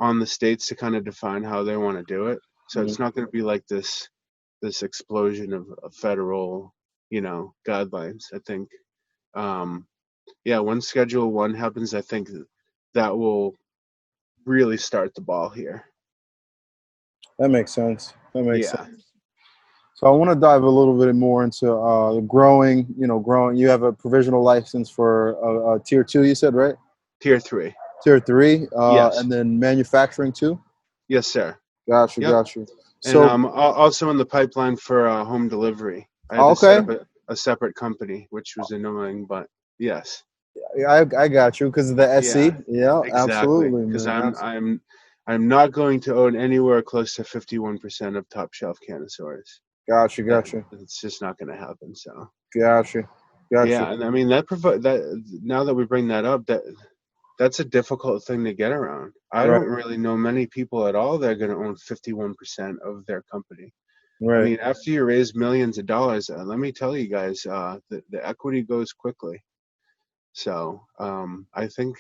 [SPEAKER 3] on the states to kind of define how they want to do it. So
[SPEAKER 2] Mhm.
[SPEAKER 3] it's not going to be like this explosion of federal, guidelines. I think, um, yeah, when Schedule One happens, I think that will really start the ball here.
[SPEAKER 2] That makes sense. That makes
[SPEAKER 3] Yeah,
[SPEAKER 2] sense. So I want to dive a little bit more into the growing. Growing. You have a provisional license for tier two. You said, right?
[SPEAKER 3] Tier 3.
[SPEAKER 2] Tier three,
[SPEAKER 3] Yes,
[SPEAKER 2] and then manufacturing too.
[SPEAKER 3] yes, sir.
[SPEAKER 2] Got you.
[SPEAKER 3] Yep.
[SPEAKER 2] Got you.
[SPEAKER 3] And
[SPEAKER 2] So,
[SPEAKER 3] also in the pipeline for home delivery. I had to set
[SPEAKER 2] okay,
[SPEAKER 3] up a separate company, which was annoying, but yes.
[SPEAKER 2] I got you because of the SC.
[SPEAKER 3] Yeah,
[SPEAKER 2] Yeah,
[SPEAKER 3] exactly.
[SPEAKER 2] absolutely,
[SPEAKER 3] Because
[SPEAKER 2] man.
[SPEAKER 3] I'm not going to own anywhere close to 51% of top shelf Canosaurus.
[SPEAKER 2] Got you.
[SPEAKER 3] That
[SPEAKER 2] Got you.
[SPEAKER 3] it's just not going to happen. So
[SPEAKER 2] Got you. Got you.
[SPEAKER 3] yeah, and I mean that now that we bring that up, that's a difficult thing to get around. I
[SPEAKER 2] Right.
[SPEAKER 3] don't really know many people at all that are going to own 51% of their company. I
[SPEAKER 2] Right.
[SPEAKER 3] mean, after you raise millions of dollars, let me tell you guys, the equity goes quickly. So I think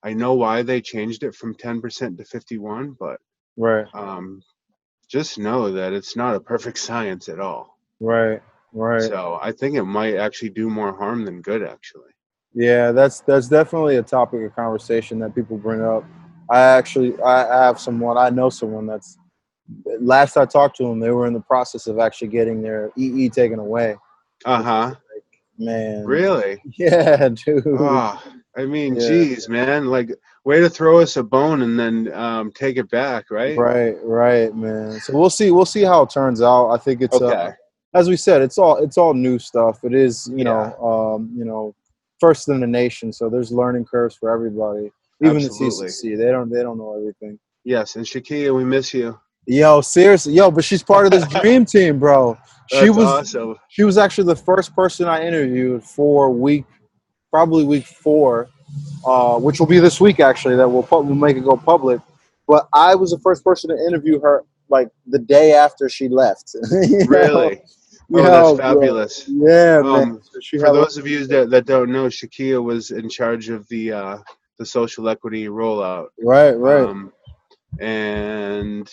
[SPEAKER 3] I know why they changed it from 10% to 51, but
[SPEAKER 2] Right.
[SPEAKER 3] um, just know that it's not a perfect science at all.
[SPEAKER 2] Right. Right.
[SPEAKER 3] So I think it might actually do more harm than good, actually.
[SPEAKER 2] Yeah, that's definitely a topic of conversation that people bring up. I have someone I know someone that's last I talked to them, they were in the process of actually getting their EE taken away, which is
[SPEAKER 3] Uh-huh.
[SPEAKER 2] like, man,
[SPEAKER 3] Really?
[SPEAKER 2] yeah, dude,
[SPEAKER 3] Oh, I mean,
[SPEAKER 2] yeah,
[SPEAKER 3] geez, man. Like, way to throw us a bone and then take it back, right?
[SPEAKER 2] right, right, man. So we'll see how it turns out. I think it's
[SPEAKER 3] Okay.
[SPEAKER 2] as we said, it's all new stuff. It is,
[SPEAKER 3] Yeah,
[SPEAKER 2] first in the nation, so there's learning curves for everybody. Even the
[SPEAKER 3] absolutely.
[SPEAKER 2] CCC, they don't know everything.
[SPEAKER 3] Yes, and Shakia, we miss you.
[SPEAKER 2] Yo, seriously, yo, but she's part of this dream team, bro. She
[SPEAKER 3] That's
[SPEAKER 2] was
[SPEAKER 3] awesome.
[SPEAKER 2] she was actually the first person I interviewed for probably week 4, which will be this week actually. That we'll make it go public. But I was the first person to interview her like the day after she left.
[SPEAKER 3] Really? Oh, that's
[SPEAKER 2] Bro.
[SPEAKER 3] fabulous.
[SPEAKER 2] Yeah, man. So she
[SPEAKER 3] For
[SPEAKER 2] had
[SPEAKER 3] those of you that don't know, Shakia was in charge of the social equity rollout.
[SPEAKER 2] right, right.
[SPEAKER 3] Um, and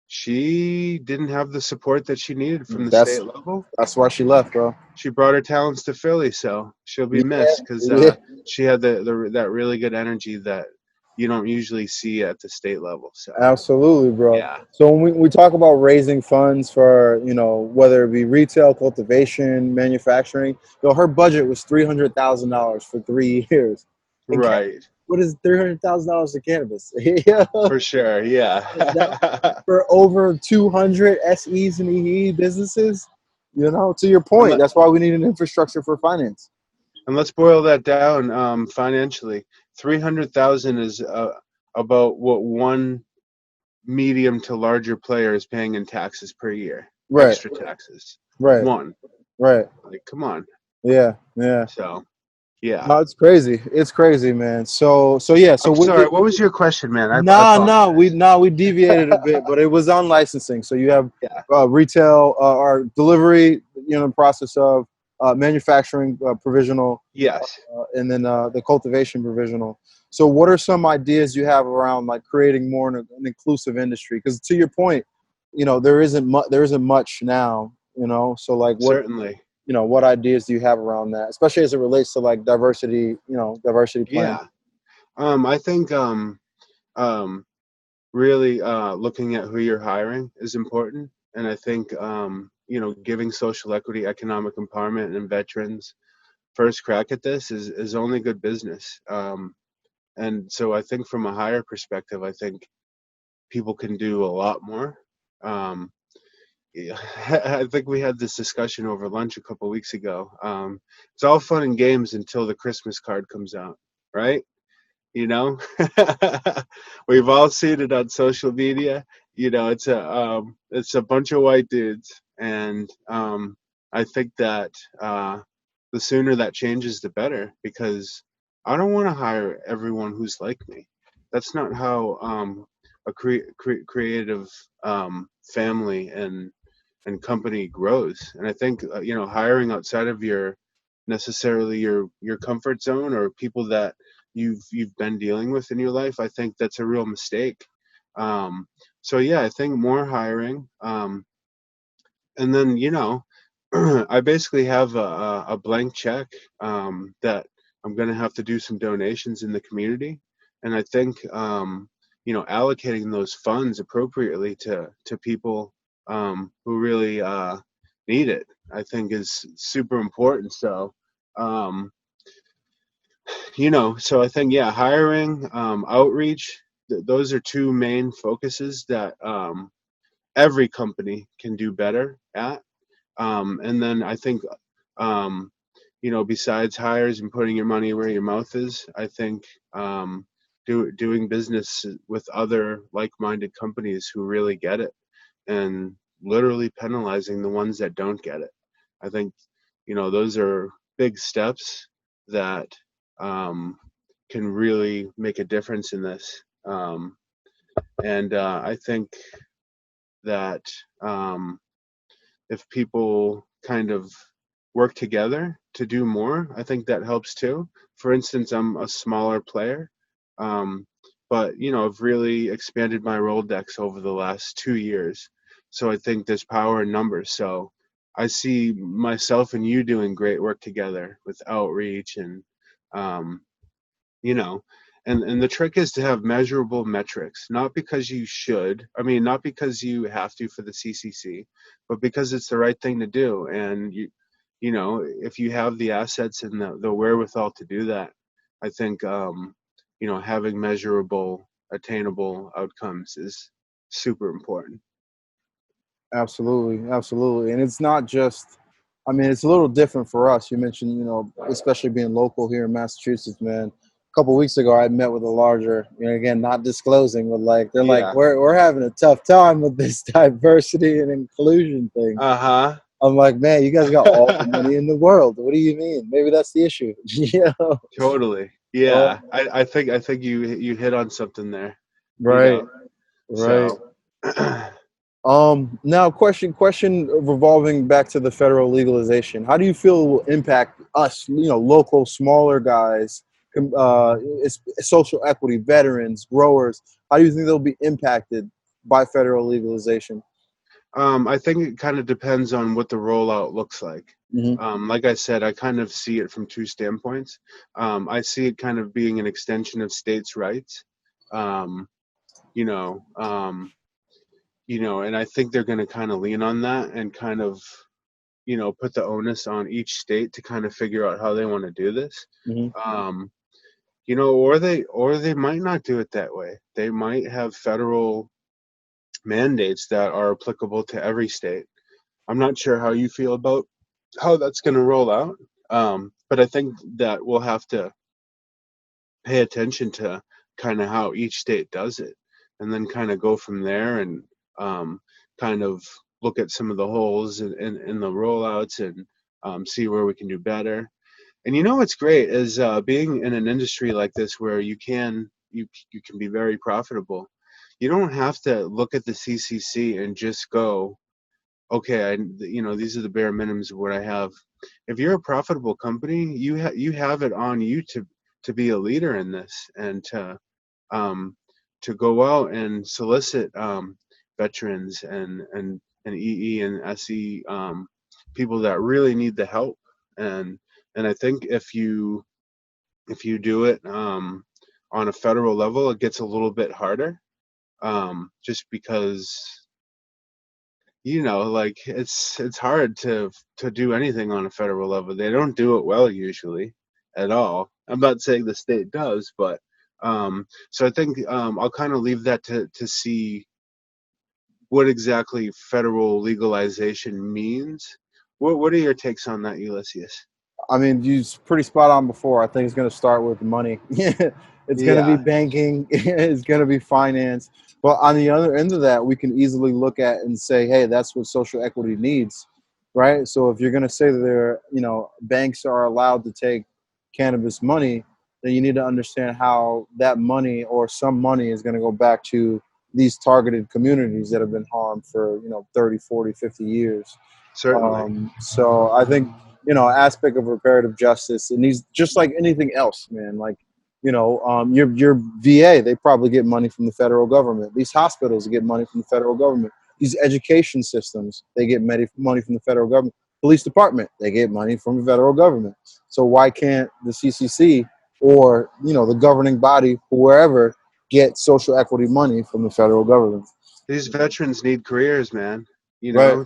[SPEAKER 3] she didn't have the support that she needed from the
[SPEAKER 2] That's
[SPEAKER 3] state level.
[SPEAKER 2] that's why she left, bro.
[SPEAKER 3] She brought her talents to Philly, so she'll be
[SPEAKER 2] Yeah,
[SPEAKER 3] missed because
[SPEAKER 2] yeah.
[SPEAKER 3] she had that really good energy that you don't usually see at the state level. So
[SPEAKER 2] Absolutely, bro.
[SPEAKER 3] yeah,
[SPEAKER 2] So when we talk about raising funds for, whether it be retail, cultivation, manufacturing, her budget was $300,000 for 3 years. And
[SPEAKER 3] right,
[SPEAKER 2] what is $300,000 to cannabis? Yeah,
[SPEAKER 3] for sure,
[SPEAKER 2] that
[SPEAKER 3] yeah.
[SPEAKER 2] for over 200 SEs and EE businesses. To your
[SPEAKER 3] and
[SPEAKER 2] point,
[SPEAKER 3] let
[SPEAKER 2] that's why we need an infrastructure for finance.
[SPEAKER 3] and let's boil that down financially. 300,000 is about what one medium to larger player is paying in taxes per year,
[SPEAKER 2] Right,
[SPEAKER 3] extra taxes.
[SPEAKER 2] right.
[SPEAKER 3] One.
[SPEAKER 2] Right.
[SPEAKER 3] Like, come on.
[SPEAKER 2] Yeah. Yeah.
[SPEAKER 3] So, yeah.
[SPEAKER 2] No, it's crazy. It's crazy, man. So yeah. So
[SPEAKER 3] I'm sorry. What was your question, man? I apologize.
[SPEAKER 2] we deviated a bit, but it was on licensing. So you have
[SPEAKER 3] Yeah.
[SPEAKER 2] retail or delivery, the process of manufacturing provisional,
[SPEAKER 3] Yes.
[SPEAKER 2] and then the cultivation provisional. So what are some ideas you have around like creating more an inclusive industry? Because to your point, there isn't much now. So like
[SPEAKER 3] Certainly.
[SPEAKER 2] what ideas do you have around that, especially as it relates to like diversity, diversity plan?
[SPEAKER 3] Yeah. I think um, really looking at who you're hiring is important, and I think giving social equity, economic empowerment, and veterans first crack at this is only good business. And so I think from a higher perspective, I think people can do a lot more. Um, yeah, I think we had this discussion over lunch a couple weeks ago. It's all fun and games until the Christmas card comes out, right? You know, we've all seen it on social media. It's a bunch of white dudes, and I think that the sooner that changes, the better. Because I don't want to hire everyone who's like me. That's not how a creative family and company grows. And I think hiring outside of your necessarily your comfort zone or people that you've been dealing with in your life, I think that's a real mistake. Um, so yeah, I think more hiring, and then I basically have a blank check that I'm going to have to do some donations in the community, and I think allocating those funds appropriately to people who really need it, I think is super important. So um, so I think, yeah, hiring, outreach, those are two main focuses that every company can do better at. And then I think, um, besides hires and putting your money where your mouth is, I think doing business with other like-minded companies who really get it and literally penalizing the ones that don't get it. I think, those are big steps that um, can really make a difference in this. And I think that if people kind of work together to do more, I think that helps too. For instance, I'm a smaller player, um, but I've really expanded my Rolodex over the last 2 years. So I think there's power in numbers. So I see myself and you doing great work together with outreach and um, you know and the trick is to have measurable metrics, not because you should, I mean, not because you have to for the CCC, but because it's the right thing to do. And if you have the assets and the wherewithal to do that, I think having measurable, attainable outcomes is super important.
[SPEAKER 2] Absolutely, absolutely. And it's not just, I mean, it's a little different for us. You mentioned, especially being local here in Massachusetts, man. A couple weeks ago, I met with a larger, again, not disclosing, but like they're like,
[SPEAKER 3] Yeah.
[SPEAKER 2] we're having a tough time with this diversity and inclusion thing.
[SPEAKER 3] Uh-huh.
[SPEAKER 2] I'm like, man, you guys got all the money in the world. What do you mean? Maybe that's the issue.
[SPEAKER 3] Totally.
[SPEAKER 2] Oh,
[SPEAKER 3] Yeah. I think you hit on something there. you
[SPEAKER 2] right,
[SPEAKER 3] know
[SPEAKER 2] right.
[SPEAKER 3] so
[SPEAKER 2] Now question revolving back to the federal legalization. How do you feel it will impact us, local, smaller guys, social equity, veterans, growers? How do you think they'll be impacted by federal legalization?
[SPEAKER 3] I think it kind of depends on what the rollout looks like.
[SPEAKER 2] Hmm.
[SPEAKER 3] Like I said, I kind of see it from two standpoints. I see it kind of being an extension of states' rights. Um, you know, um, and I think they're going to kind of lean on that and kind of, put the onus on each state to kind of figure out how they want to do this.
[SPEAKER 2] Hmm.
[SPEAKER 3] Um, or they might not do it that way. They might have federal mandates that are applicable to every state. I'm not sure how you feel about how that's going to roll out, but I think that we'll have to pay attention to kind of how each state does it, and then kind of go from there and um, kind of look at some of the holes in the rollouts and see where we can do better. And what's great is being in an industry like this where you can be very profitable. You don't have to look at the CCC and just go, okay, these are the bare minimums of what I have. If you're a profitable company, you have it on you to be a leader in this, and um, to go out and solicit veterans and EE and SE people that really need the help. And I think if you do it on a federal level, it gets a little bit harder, just because like it's hard to do anything on a federal level. They don't do it well usually at all. I'm not saying the state does, but so I think I'll kind of leave that to see what exactly federal legalization means. What are your takes on that, Ulysses?
[SPEAKER 2] I mean, you was pretty spot on before. I think it's going to start with money. It's going to be
[SPEAKER 3] Yeah,
[SPEAKER 2] banking. It's going to be finance. But on the other end of that, we can easily look at and say, hey, that's what social equity needs, right? So if you're going to say that banks are allowed to take cannabis money, then you need to understand how that money or some money is going to go back to these targeted communities that have been harmed for, 30, 40, 50 years.
[SPEAKER 3] certainly.
[SPEAKER 2] So I think, aspect of reparative justice, it needs, just like anything else, man. Like, your VA, they probably get money from the federal government. These hospitals get money from the federal government. These education systems, they get money from the federal government. Police department, they get money from the federal government. So why can't the CCC or, the governing body, wherever, get social equity money from the federal government?
[SPEAKER 3] These veterans need careers, man.
[SPEAKER 2] Right,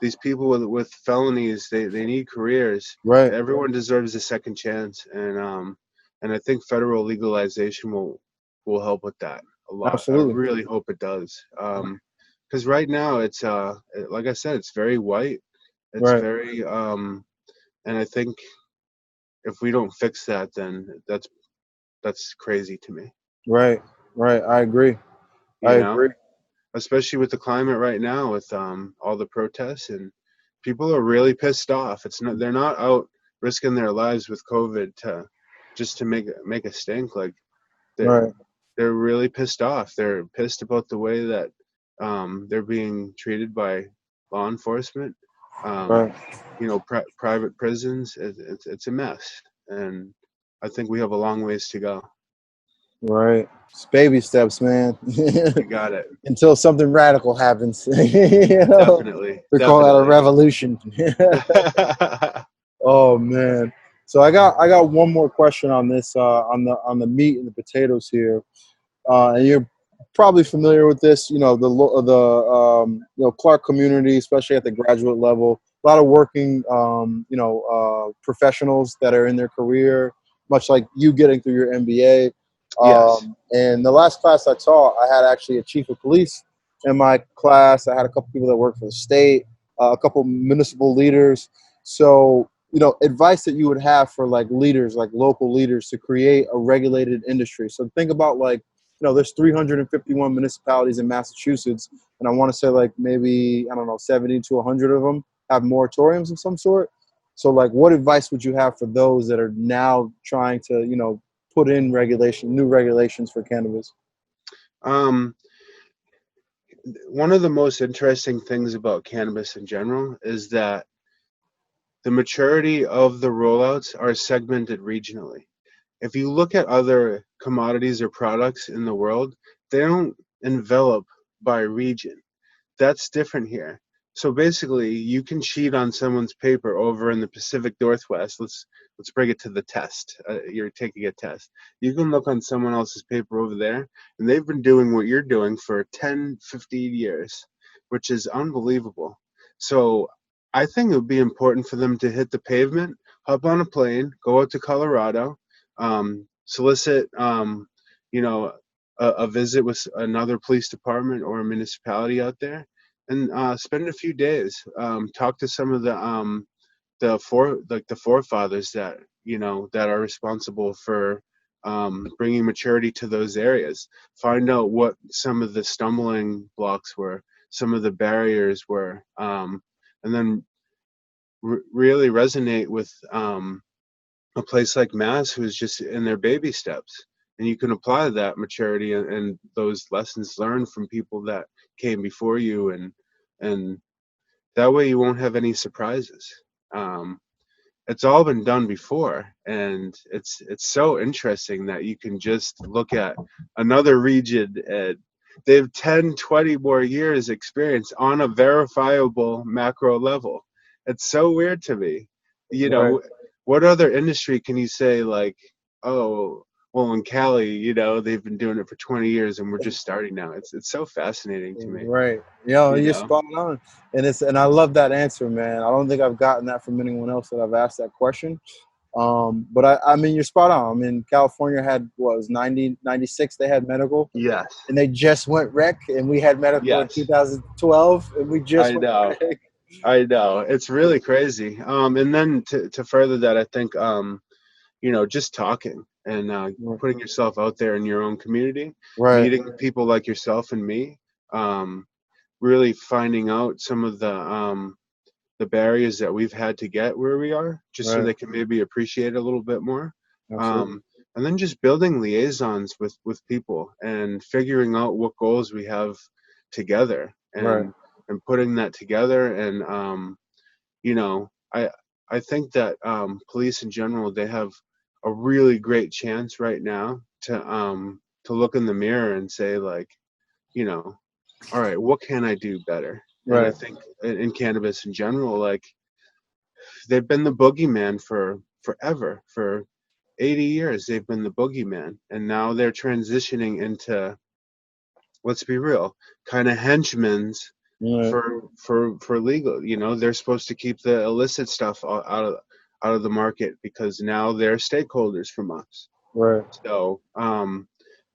[SPEAKER 3] These people with felonies, they need careers.
[SPEAKER 2] right.
[SPEAKER 3] Everyone deserves a second chance, and I think federal legalization will help with that a lot. I
[SPEAKER 2] Absolutely.
[SPEAKER 3] really hope it does. Because right now it's like I said, it's very white. It's
[SPEAKER 2] Right,
[SPEAKER 3] very and I think if we don't fix that, then that's crazy to me.
[SPEAKER 2] right, right. I agree. I
[SPEAKER 3] You know.
[SPEAKER 2] agree.
[SPEAKER 3] Especially with the climate right now, with all the protests, and people are really pissed off. It's not They're not out risking their lives with COVID to just to make a stink. Like they're
[SPEAKER 2] Right,
[SPEAKER 3] they're really pissed off. They're pissed about the way that they're being treated by law enforcement. Um,
[SPEAKER 2] right,
[SPEAKER 3] private prisons. It's a mess, and I think we have a long ways to go.
[SPEAKER 2] right. It's baby steps, man.
[SPEAKER 3] You got it.
[SPEAKER 2] Until something radical happens.
[SPEAKER 3] Definitely,
[SPEAKER 2] We call that a
[SPEAKER 3] definitely.
[SPEAKER 2] revolution. Oh man. So I got one more question on this, on the meat and the potatoes here. And you're probably familiar with this. The Clark community, especially at the graduate level, a lot of working professionals that are in their career, much like you getting through your MBA.
[SPEAKER 3] Yes.
[SPEAKER 2] And the last class I taught, I had actually a chief of police in my class. I had a couple people that work for the state, a couple municipal leaders. So, advice that you would have for like leaders, like local leaders, to create a regulated industry. So think about, like, there's 351 municipalities in Massachusetts, and I want to say like maybe, I don't know, 70 to 100 of them have moratoriums of some sort. So like, what advice would you have for those that are now trying to, put in new regulations for cannabis?
[SPEAKER 3] Um, One of the most interesting things about cannabis in general is that the maturity of the rollouts are segmented regionally. If you look at other commodities or products in the world, they don't envelop by region. That's different here. So basically, you can cheat on someone's paper over in the Pacific Northwest. Let's bring it to the test. You're taking a test. You can look on someone else's paper over there, and they've been doing what you're doing for 10, 15 years, which is unbelievable. So I think it would be important for them to hit the pavement, hop on a plane, go out to Colorado, solicit, you know, a visit with another police department or a municipality out there, and spend a few days, talk to some of the forefathers that that are responsible for bringing maturity to those areas. Find out what some of the stumbling blocks were, some of the barriers were, and then really resonate with a place like Mass, who's just in their baby steps, and you can apply that maturity and those lessons learned from people that came before you, and that way you won't have any surprises. Um, it's all been done before, and it's so interesting that you can just look at another region and they have 10, 20 more years experience on a verifiable macro level. It's so weird to me. You
[SPEAKER 2] Right.
[SPEAKER 3] know, what other industry can you say, like, oh, well, in Cali, they've been doing it for 20 years and we're just starting now. It's so fascinating to me,
[SPEAKER 2] Right. Yo,
[SPEAKER 3] you
[SPEAKER 2] you're
[SPEAKER 3] know?
[SPEAKER 2] spot on. And I love that answer, man. I don't think I've gotten that from anyone else that I've asked that question. But I mean, you're spot on. I mean, California had what was 96. They had medical,
[SPEAKER 3] Yes.
[SPEAKER 2] and they just went rec, and we had medical in
[SPEAKER 3] Yes.
[SPEAKER 2] 2012, and we just
[SPEAKER 3] I
[SPEAKER 2] went
[SPEAKER 3] know.
[SPEAKER 2] rec.
[SPEAKER 3] I know. It's really crazy. And then to further that, I think, just talking and putting yourself out there in your own community,
[SPEAKER 2] Right.
[SPEAKER 3] meeting people like yourself and me, really finding out some of the barriers that we've had to get where we are, just so
[SPEAKER 2] Right.
[SPEAKER 3] they can maybe appreciate a little bit more.
[SPEAKER 2] Absolutely.
[SPEAKER 3] And then just building liaisons with people and figuring out what goals we have together,
[SPEAKER 2] Right.
[SPEAKER 3] and putting that together. And you know, I I think that police in general, they have a really great chance right now to look in the mirror and say, like, you know, all right, what can I do better? And I
[SPEAKER 2] Right.
[SPEAKER 3] think in cannabis in general, like, they've been the boogeyman for forever. For 80 years, they've been the boogeyman, and now they're transitioning into, let's be real, kind of henchmen's
[SPEAKER 2] Right.
[SPEAKER 3] for legal. They're supposed to keep the illicit stuff out of the market because now they're stakeholders from us.
[SPEAKER 2] Right.
[SPEAKER 3] So,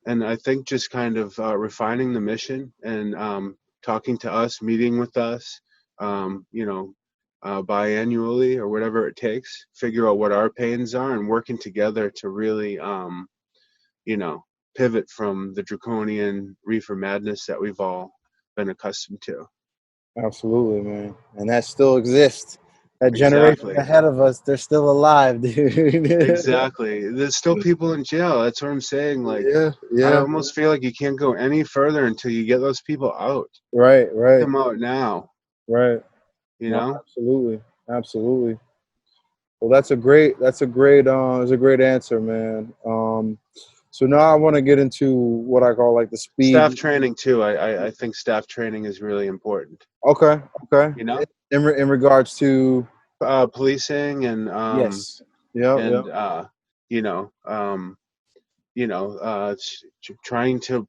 [SPEAKER 3] and I think just kind of refining the mission and talking to us, meeting with us, biannually or whatever it takes, figure out what our pains are, and working together to really, you know, pivot from the draconian reefer madness that we've all been accustomed to.
[SPEAKER 2] Absolutely, man. And that still exists. That generation
[SPEAKER 3] Exactly.
[SPEAKER 2] ahead of us, they're still alive, dude.
[SPEAKER 3] Exactly. There's still people in jail. That's what I'm saying. Like,
[SPEAKER 2] Yeah.
[SPEAKER 3] I
[SPEAKER 2] Yeah.
[SPEAKER 3] almost feel like you can't go any further until you get those people out.
[SPEAKER 2] Right.
[SPEAKER 3] Get
[SPEAKER 2] Right.
[SPEAKER 3] them out now,
[SPEAKER 2] Right.
[SPEAKER 3] you
[SPEAKER 2] No,
[SPEAKER 3] know?
[SPEAKER 2] absolutely. Absolutely. Well, that's a great answer, man. So now I want to get into what I call like the
[SPEAKER 3] Staff
[SPEAKER 2] speed.
[SPEAKER 3] training too. I think staff training is really important,
[SPEAKER 2] Okay. Okay.
[SPEAKER 3] you know?
[SPEAKER 2] In regards to
[SPEAKER 3] Policing and
[SPEAKER 2] yes. Yeah. Yeah.
[SPEAKER 3] and you know, trying to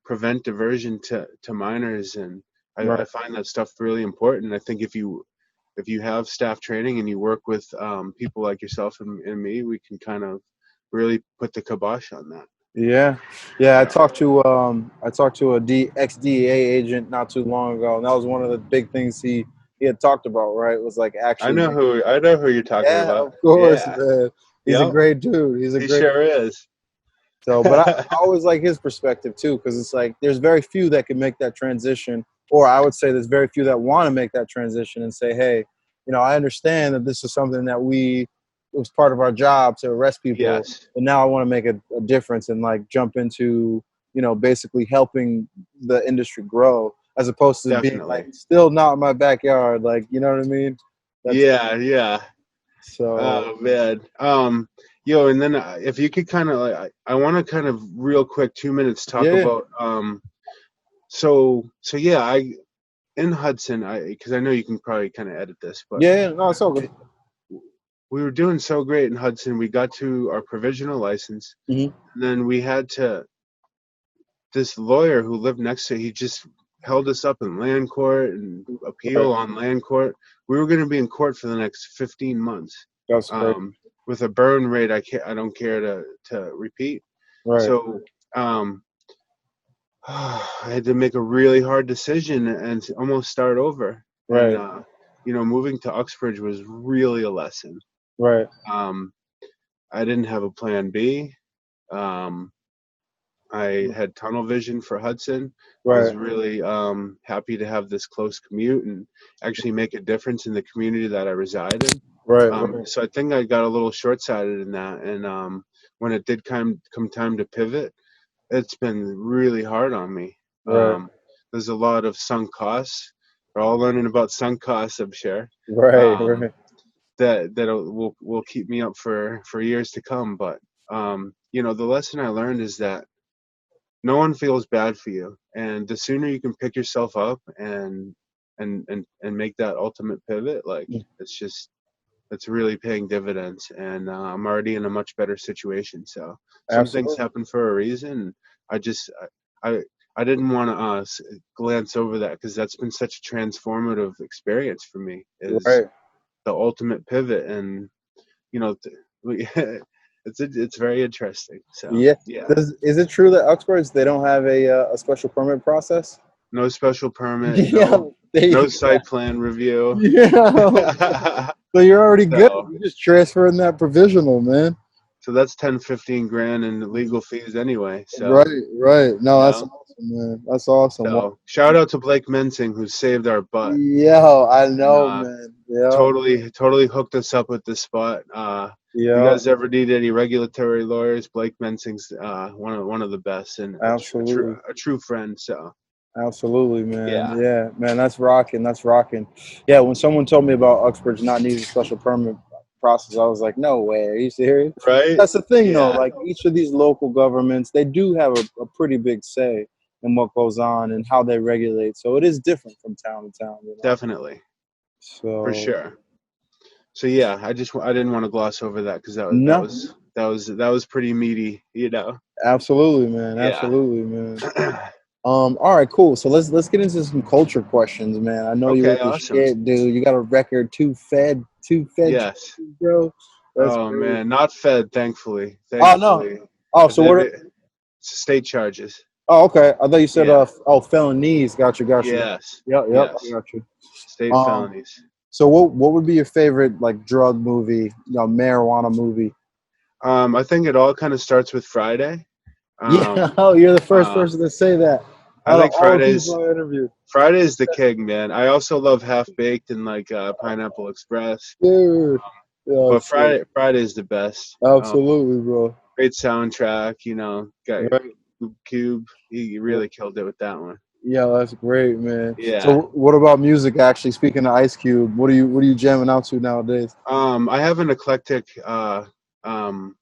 [SPEAKER 3] prevent diversion to minors, and I
[SPEAKER 2] Right.
[SPEAKER 3] find that stuff really important. I think if you have staff training and you work with people like yourself and me, we can kind of really put the kibosh on that.
[SPEAKER 2] Yeah. Yeah.
[SPEAKER 3] Yeah,
[SPEAKER 2] I talked to a ex DEA agent not too long ago, and that was one of the big things he had talked about. Right. Was like
[SPEAKER 3] I
[SPEAKER 2] actually
[SPEAKER 3] know
[SPEAKER 2] like
[SPEAKER 3] who you're talking
[SPEAKER 2] yeah,
[SPEAKER 3] about.
[SPEAKER 2] of course,
[SPEAKER 3] Yeah,
[SPEAKER 2] man. He's a
[SPEAKER 3] yep,
[SPEAKER 2] great dude. He's a
[SPEAKER 3] he
[SPEAKER 2] great
[SPEAKER 3] sure is.
[SPEAKER 2] So, but I always like his perspective too, because it's like there's very few that can make that transition, or I would say there's very few that want to make that transition and say, hey, I understand that this is something that it was part of our job to arrest people,
[SPEAKER 3] Yes,
[SPEAKER 2] but now I want to make a difference and like jump into, basically helping the industry grow as opposed to being like
[SPEAKER 3] definitely.
[SPEAKER 2] still not in my backyard, like you know what I mean? That's
[SPEAKER 3] Yeah, yeah.
[SPEAKER 2] so
[SPEAKER 3] Oh man. And then if you could kind of, like, I want to kind of real quick 2 minutes talk
[SPEAKER 2] yeah,
[SPEAKER 3] about so yeah, I in Hudson, because I know you can probably kind of edit this, but
[SPEAKER 2] yeah, no, it's all good.
[SPEAKER 3] we were doing so great in Hudson. We got to our provisional license,
[SPEAKER 2] Hmm.
[SPEAKER 3] and then we had to, this lawyer who lived next to, he just held us up in land court and
[SPEAKER 2] Right.
[SPEAKER 3] appeal on land court. We were going to be in court for the next 15 months,
[SPEAKER 2] That's crazy.
[SPEAKER 3] with a burn rate I don't care to repeat.
[SPEAKER 2] Right,
[SPEAKER 3] So I had to make a really hard decision and almost start over. And
[SPEAKER 2] right,
[SPEAKER 3] moving to Uxbridge was really a lesson.
[SPEAKER 2] right.
[SPEAKER 3] Um, I didn't have a plan B. Um, I had tunnel vision for Hudson. I was
[SPEAKER 2] Right,
[SPEAKER 3] really happy to have this close commute and actually make a difference in the community that I reside in.
[SPEAKER 2] right, right,
[SPEAKER 3] So I think I got a little short-sighted in that, and when it did come time to pivot, it's been really hard on me.
[SPEAKER 2] right,
[SPEAKER 3] There's a lot of sunk costs. We're all learning about sunk costs, I'm sure.
[SPEAKER 2] right,
[SPEAKER 3] Um,
[SPEAKER 2] right,
[SPEAKER 3] that will keep me up for years to come. But the lesson I learned is that no one feels bad for you, and the sooner you can pick yourself up and make that ultimate pivot, like it's really paying dividends, and I'm already in a much better situation. So some things
[SPEAKER 2] absolutely.
[SPEAKER 3] happen for a reason. I just I I didn't want to glance over that because that's been such a transformative experience for me. Is
[SPEAKER 2] Right.
[SPEAKER 3] the ultimate pivot, and you know, it's very interesting. So
[SPEAKER 2] Yeah.
[SPEAKER 3] yeah,
[SPEAKER 2] Is it true that Uxbridge they don't have a special permit process?
[SPEAKER 3] no special permit,
[SPEAKER 2] Yeah. There
[SPEAKER 3] no
[SPEAKER 2] you go.
[SPEAKER 3] site plan review.
[SPEAKER 2] Yeah. So you're already good.
[SPEAKER 3] so
[SPEAKER 2] You just transferring that provisional, man.
[SPEAKER 3] so that's 10-15 grand in legal fees anyway. So
[SPEAKER 2] Right, right. No,
[SPEAKER 3] you
[SPEAKER 2] that's
[SPEAKER 3] know.
[SPEAKER 2] awesome, man. That's awesome. Well,
[SPEAKER 3] So shout out to Blake Mensing who saved our butt
[SPEAKER 2] yo, I
[SPEAKER 3] and
[SPEAKER 2] know, man. Yeah,
[SPEAKER 3] totally hooked us up with this spot. If you
[SPEAKER 2] yeah.
[SPEAKER 3] guys ever need any regulatory lawyers, Blake Mensing's one of the best and
[SPEAKER 2] Absolutely.
[SPEAKER 3] a true friend. So
[SPEAKER 2] Absolutely, man.
[SPEAKER 3] yeah,
[SPEAKER 2] Yeah, man, that's rocking. That's rocking. Yeah, when someone told me about Uxbridge not needing a special permit process, I was like, no way. Are you serious?
[SPEAKER 3] right,
[SPEAKER 2] That's the thing, though.
[SPEAKER 3] yeah,
[SPEAKER 2] Like each of these local governments, they do have a pretty big say in what goes on and how they regulate. So it is different from town to town, you know.
[SPEAKER 3] definitely for
[SPEAKER 2] So
[SPEAKER 3] sure. So yeah, I didn't want to gloss over that because
[SPEAKER 2] no,
[SPEAKER 3] that was pretty meaty, you know.
[SPEAKER 2] absolutely, man.
[SPEAKER 3] Yeah.
[SPEAKER 2] Absolutely, man. All right, cool. So let's get into some culture questions, man. I know you
[SPEAKER 3] Okay,
[SPEAKER 2] with the
[SPEAKER 3] awesome.
[SPEAKER 2] shit, dude. You got a record, two fed,
[SPEAKER 3] Yes.
[SPEAKER 2] bro. That's
[SPEAKER 3] Oh
[SPEAKER 2] crazy.
[SPEAKER 3] man, not fed, thankfully.
[SPEAKER 2] Oh no.
[SPEAKER 3] Thankfully,
[SPEAKER 2] Oh,
[SPEAKER 3] if
[SPEAKER 2] so what?
[SPEAKER 3] it, state charges.
[SPEAKER 2] Oh, okay. I thought you said
[SPEAKER 3] Yeah.
[SPEAKER 2] oh felonies. Got you. Got you.
[SPEAKER 3] Yes.
[SPEAKER 2] Yep. Yep. I
[SPEAKER 3] Yes.
[SPEAKER 2] got you.
[SPEAKER 3] State
[SPEAKER 2] Um.
[SPEAKER 3] felonies.
[SPEAKER 2] So what would be your favorite like drug movie? Marijuana movie.
[SPEAKER 3] I think it all kind of starts with Friday.
[SPEAKER 2] Yeah.
[SPEAKER 3] Um,
[SPEAKER 2] Oh, you're the first
[SPEAKER 3] uh,
[SPEAKER 2] person to say that
[SPEAKER 3] I
[SPEAKER 2] out of
[SPEAKER 3] think
[SPEAKER 2] all the people I interviewed.
[SPEAKER 3] Friday's the king, man. I also love Half Baked and like Pineapple Express,
[SPEAKER 2] Dude. Yeah.
[SPEAKER 3] but
[SPEAKER 2] Shit.
[SPEAKER 3] Friday's the best.
[SPEAKER 2] Absolutely, bro.
[SPEAKER 3] Great soundtrack, got
[SPEAKER 2] Right.
[SPEAKER 3] Cube. He really killed it with that one.
[SPEAKER 2] Yeah, that's great, man.
[SPEAKER 3] Yeah.
[SPEAKER 2] So, what about music? Actually, speaking of Ice Cube, what are you jamming out to nowadays?
[SPEAKER 3] I have an eclectic um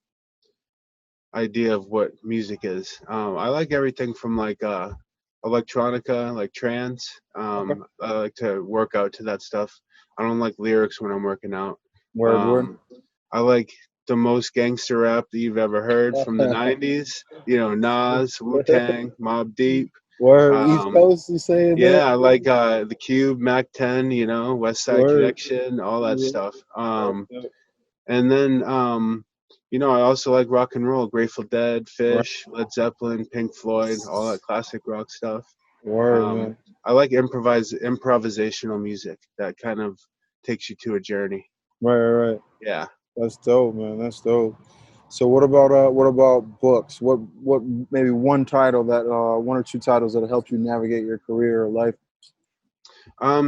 [SPEAKER 3] idea of what music is. I like everything from like electronica, like trance.
[SPEAKER 2] Okay.
[SPEAKER 3] I like to work out to that stuff. I don't like lyrics when I'm working out.
[SPEAKER 2] Word.
[SPEAKER 3] Um, I like the most gangster rap that you've ever heard from the '90s. Nas, Wu Tang, Mobb Deep.
[SPEAKER 2] Word. East
[SPEAKER 3] Um,
[SPEAKER 2] Coast, you saying that?
[SPEAKER 3] yeah, I like the Cube, Mac 10. West Side
[SPEAKER 2] Word.
[SPEAKER 3] Connection, all that
[SPEAKER 2] Yeah.
[SPEAKER 3] stuff.
[SPEAKER 2] That's dope.
[SPEAKER 3] And then, I also like rock and roll, Grateful Dead,
[SPEAKER 2] Right.
[SPEAKER 3] Fish, Led Zeppelin, Pink Floyd, all that classic rock stuff.
[SPEAKER 2] Word,
[SPEAKER 3] Um,
[SPEAKER 2] man.
[SPEAKER 3] I like improvisational music that kind of takes you to a journey.
[SPEAKER 2] Right.
[SPEAKER 3] Yeah.
[SPEAKER 2] That's dope, man. That's dope. So, what about books? What maybe one title that one or two titles that helped you navigate your career or life?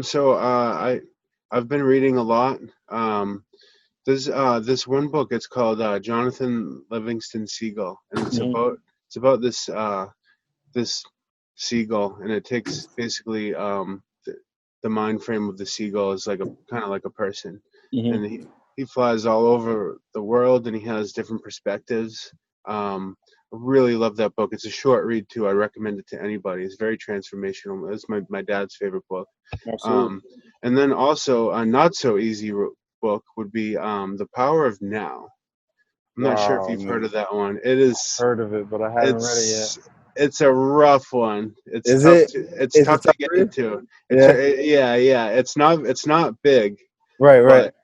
[SPEAKER 3] So I've been reading a lot. There's this one book. It's called Jonathan Livingston Seagull, and
[SPEAKER 2] Mhm.
[SPEAKER 3] it's about this seagull, and it takes basically the mind frame of the seagull is like a kind of like a person, and
[SPEAKER 2] Mhm.
[SPEAKER 3] he flies all over the world, and he has different perspectives. I really love that book. It's a short read too. I recommend it to anybody. It's very transformational. It's my dad's favorite book.
[SPEAKER 2] Absolutely.
[SPEAKER 3] Um, and then also a not so easy book would be The Power of Now. I'm not sure if
[SPEAKER 2] Wow,
[SPEAKER 3] you've heard
[SPEAKER 2] man.
[SPEAKER 3] of that one. It is
[SPEAKER 2] Heard of it, but I haven't read it yet.
[SPEAKER 3] it's it's a rough one.
[SPEAKER 2] Is it?
[SPEAKER 3] It's
[SPEAKER 2] Is it
[SPEAKER 3] tough to
[SPEAKER 2] tough
[SPEAKER 3] get
[SPEAKER 2] read?
[SPEAKER 3] into.
[SPEAKER 2] Yeah.
[SPEAKER 3] Yeah. It's not big,
[SPEAKER 2] Right.
[SPEAKER 3] but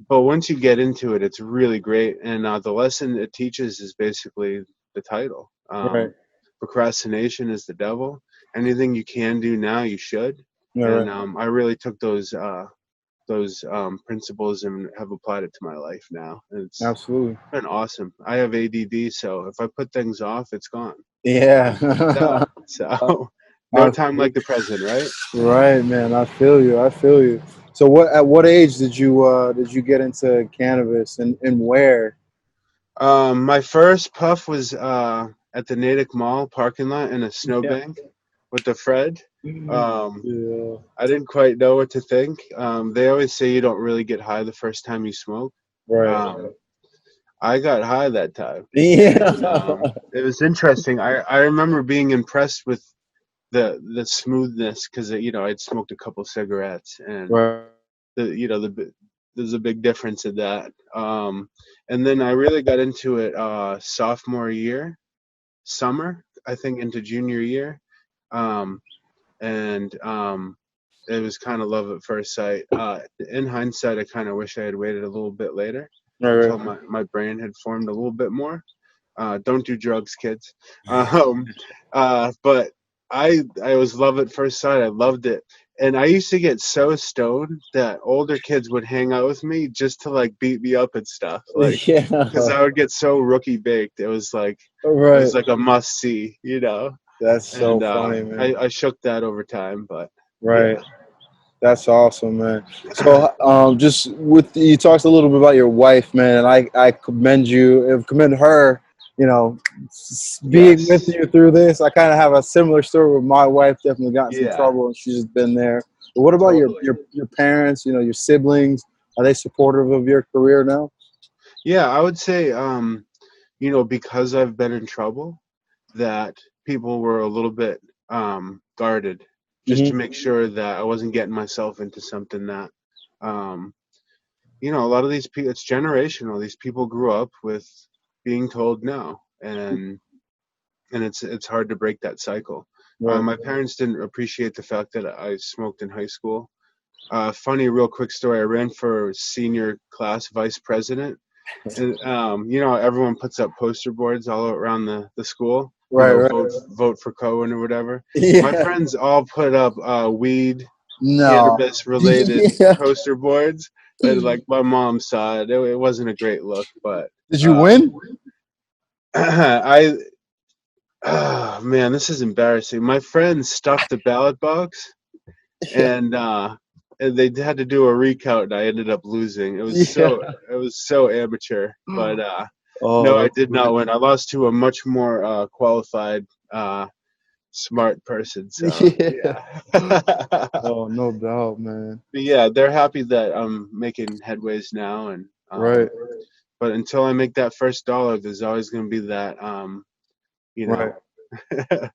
[SPEAKER 3] but once you get into it, it's really great. And the lesson it teaches is basically the title.
[SPEAKER 2] Right.
[SPEAKER 3] Procrastination is the devil. Anything you can do now, you should.
[SPEAKER 2] Yeah,
[SPEAKER 3] And
[SPEAKER 2] right.
[SPEAKER 3] I really took those principles and have applied it to my life now. And it's
[SPEAKER 2] Absolutely.
[SPEAKER 3] been awesome. I have ADD, so if I put things off, it's gone.
[SPEAKER 2] Yeah.
[SPEAKER 3] So, so no
[SPEAKER 2] I
[SPEAKER 3] time like the present, right?
[SPEAKER 2] Right, man. I feel you. I feel you. So, at what age did you get into cannabis, and where?
[SPEAKER 3] My first puff was at the Natick Mall parking lot in a
[SPEAKER 2] Yeah.
[SPEAKER 3] snowbank with the Fred. Um,
[SPEAKER 2] Yeah.
[SPEAKER 3] I didn't quite know what to think. They always say you don't really get high the first time you smoke.
[SPEAKER 2] Right.
[SPEAKER 3] Um, I got high that time, and
[SPEAKER 2] Yeah.
[SPEAKER 3] it was interesting. I remember being impressed with the smoothness because I'd smoked a couple cigarettes, and
[SPEAKER 2] Right.
[SPEAKER 3] there's a big difference in that. And then I really got into it sophomore year, summer, I think into junior year. Um, and It was kind of love at first sight. In hindsight, I kind of wish I had waited a little bit later until
[SPEAKER 2] Right.
[SPEAKER 3] my brain had formed a little bit more. Don't do drugs, kids. Um, but I was love at first sight. I loved it, and I used to get so stoned that older kids would hang out with me just to like beat me up and stuff, like because
[SPEAKER 2] Yeah.
[SPEAKER 3] I would get so rookie baked. It
[SPEAKER 2] Right.
[SPEAKER 3] was like a must see,
[SPEAKER 2] That's so
[SPEAKER 3] and
[SPEAKER 2] funny, man.
[SPEAKER 3] I shook that over time, but
[SPEAKER 2] Right.
[SPEAKER 3] yeah.
[SPEAKER 2] That's awesome, man. So, just with you talked a little bit about your wife, man, and I commend you, commend her. You know, being with
[SPEAKER 3] Yes.
[SPEAKER 2] you through this. I kind of have a similar story with my wife. Definitely got in some
[SPEAKER 3] Yeah.
[SPEAKER 2] trouble, and she's just been there. But what about
[SPEAKER 3] Totally.
[SPEAKER 2] your parents? You know, your siblings. Are they supportive of your career now?
[SPEAKER 3] Yeah, I would say, because I've been in trouble, that people were a little bit guarded, just to
[SPEAKER 2] Hmm.
[SPEAKER 3] make sure that I wasn't getting myself into something that, um, a lot of these people, it's generational. These people grew up with being told no, and it's hard to break that cycle.
[SPEAKER 2] Right.
[SPEAKER 3] My parents didn't appreciate the fact that I smoked in high school. Funny, real quick story. I ran for senior class vice president. And, everyone puts up poster boards all around the school.
[SPEAKER 2] Right.
[SPEAKER 3] Vote for Cohen or whatever. My
[SPEAKER 2] Yeah.
[SPEAKER 3] friends all put up weed,
[SPEAKER 2] No.
[SPEAKER 3] cannabis related
[SPEAKER 2] Yeah.
[SPEAKER 3] poster boards, and like my mom saw it. It wasn't a great look, but
[SPEAKER 2] Did you win?
[SPEAKER 3] I oh, man, this is embarrassing. My friends stuffed the ballot box,
[SPEAKER 2] Yeah.
[SPEAKER 3] and they had to do a recount, and I ended up losing.
[SPEAKER 2] Yeah.
[SPEAKER 3] It was so amateur, but
[SPEAKER 2] Oh,
[SPEAKER 3] no, I
[SPEAKER 2] that's
[SPEAKER 3] did not
[SPEAKER 2] funny.
[SPEAKER 3] win. I lost to a much more qualified, smart person. So
[SPEAKER 2] Yeah.
[SPEAKER 3] yeah,
[SPEAKER 2] Oh, no doubt, man.
[SPEAKER 3] but yeah, they're happy that I'm making headways now, and
[SPEAKER 2] Right.
[SPEAKER 3] but until I make that first dollar, there's always going to be that, you
[SPEAKER 2] Right.
[SPEAKER 3] know,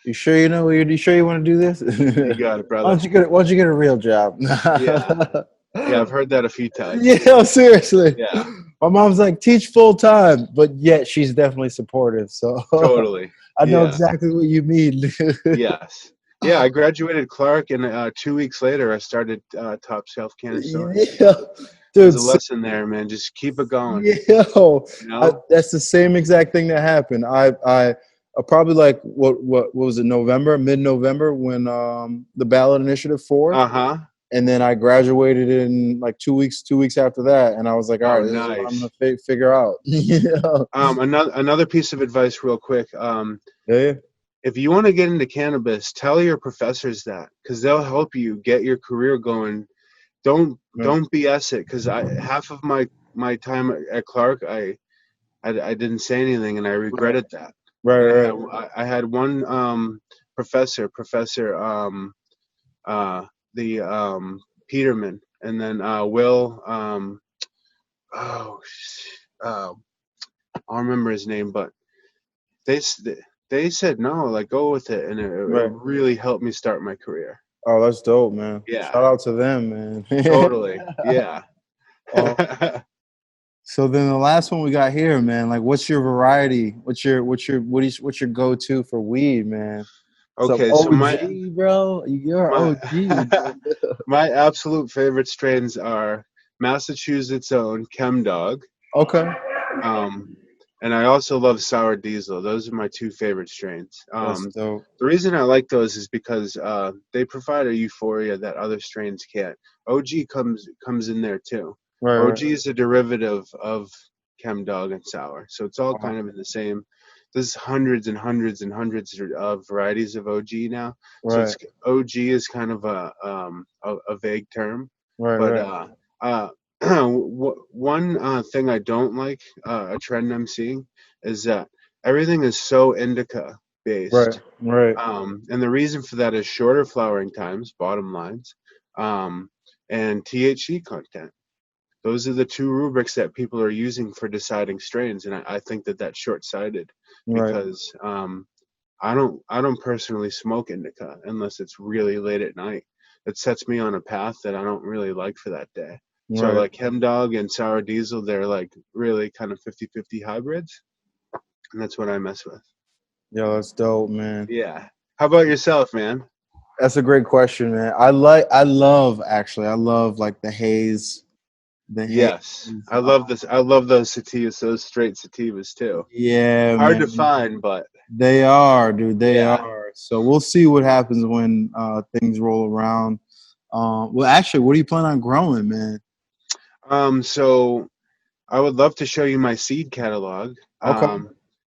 [SPEAKER 2] You sure you know you sure you want to do this?
[SPEAKER 3] you got it, brother.
[SPEAKER 2] Why don't you get a real job?
[SPEAKER 3] Yeah, yeah, I've heard that a few times.
[SPEAKER 2] Yeah, seriously.
[SPEAKER 3] Yeah,
[SPEAKER 2] My mom's like, teach full time, but yet she's definitely supportive. So
[SPEAKER 3] totally.
[SPEAKER 2] I know
[SPEAKER 3] Yeah,
[SPEAKER 2] exactly what you mean.
[SPEAKER 3] yes. Yeah, I graduated Clark, and 2 weeks later, I started Top Shelf Canastores.
[SPEAKER 2] Yeah,
[SPEAKER 3] There's
[SPEAKER 2] dude.
[SPEAKER 3] a lesson there, man. Just keep it going.
[SPEAKER 2] Yo,
[SPEAKER 3] You know?
[SPEAKER 2] that's the same exact thing that happened. I probably like what was it, November, mid-November, when the ballot initiative for,
[SPEAKER 3] Uh huh.
[SPEAKER 2] and then I graduated in like 2 weeks after that, and I was like, all
[SPEAKER 3] Oh,
[SPEAKER 2] right, this is what I'm
[SPEAKER 3] nice.
[SPEAKER 2] gonna figure out. Yeah.
[SPEAKER 3] Another piece of advice, real quick.
[SPEAKER 2] Yeah.
[SPEAKER 3] If you want to get into cannabis, tell your professors that, because they'll help you get your career going.
[SPEAKER 2] Right.
[SPEAKER 3] Don't BS it, because I half of my time at Clark, I didn't say anything, and I
[SPEAKER 2] Right.
[SPEAKER 3] regretted that.
[SPEAKER 2] Right.
[SPEAKER 3] And
[SPEAKER 2] Right.
[SPEAKER 3] I had one professor uh the Peterman, and then Will oh I don't remember his name, but they s- they said no, like go with it, and it
[SPEAKER 2] Right.
[SPEAKER 3] really helped me start my career.
[SPEAKER 2] Oh, that's dope, man.
[SPEAKER 3] Yeah,
[SPEAKER 2] Shout out to them, man.
[SPEAKER 3] totally. Yeah.
[SPEAKER 2] Oh, so then the last one we got here, man. Like, what's your variety? What's your go-to for weed, man? Some
[SPEAKER 3] Okay, so
[SPEAKER 2] OG, bro. You're
[SPEAKER 3] my
[SPEAKER 2] OG.
[SPEAKER 3] my absolute favorite strains are Massachusetts own Chem Dog,
[SPEAKER 2] Okay,
[SPEAKER 3] um, and I also love Sour Diesel. Those are my two favorite strains.
[SPEAKER 2] that's dope.
[SPEAKER 3] The reason I like those is because they provide a euphoria that other strains can't. OG comes in there too.
[SPEAKER 2] Right, right.
[SPEAKER 3] OG is a derivative of Chem Dog and Sour, so it's all kind of in the same there's hundreds and hundreds and hundreds of varieties of OG now. So
[SPEAKER 2] Right.
[SPEAKER 3] it's OG is kind of a vague term,
[SPEAKER 2] Right.
[SPEAKER 3] but
[SPEAKER 2] Right.
[SPEAKER 3] one thing I don't like, a trend I'm seeing, is that everything is so indica
[SPEAKER 2] Right.
[SPEAKER 3] based.
[SPEAKER 2] Right.
[SPEAKER 3] And the reason for that is shorter flowering times, bottom lines, and THC content. Those are the two rubrics that people are using for deciding strains, and I think that that's short-sighted
[SPEAKER 2] Right.
[SPEAKER 3] because I don't personally smoke indica unless it's really late at night. It sets me on a path that I don't really like for that day. So
[SPEAKER 2] Right.
[SPEAKER 3] like Hemdog and Sour Diesel, they're like really kind of 50-50 hybrids, and that's what I mess with.
[SPEAKER 2] Yo, that's dope, man.
[SPEAKER 3] Yeah. How about yourself, man?
[SPEAKER 2] That's a great question, man. I love like the haze, the haze.
[SPEAKER 3] Yes. I love this. I love those sativas, those straight sativas too.
[SPEAKER 2] Yeah,
[SPEAKER 3] Hard to
[SPEAKER 2] man.
[SPEAKER 3] find, but
[SPEAKER 2] They are, dude. They
[SPEAKER 3] yeah.
[SPEAKER 2] are. So we'll see what happens when things roll around. Well, actually, what are you planning on growing, man?
[SPEAKER 3] So I would love to show you my seed catalog.
[SPEAKER 2] Okay.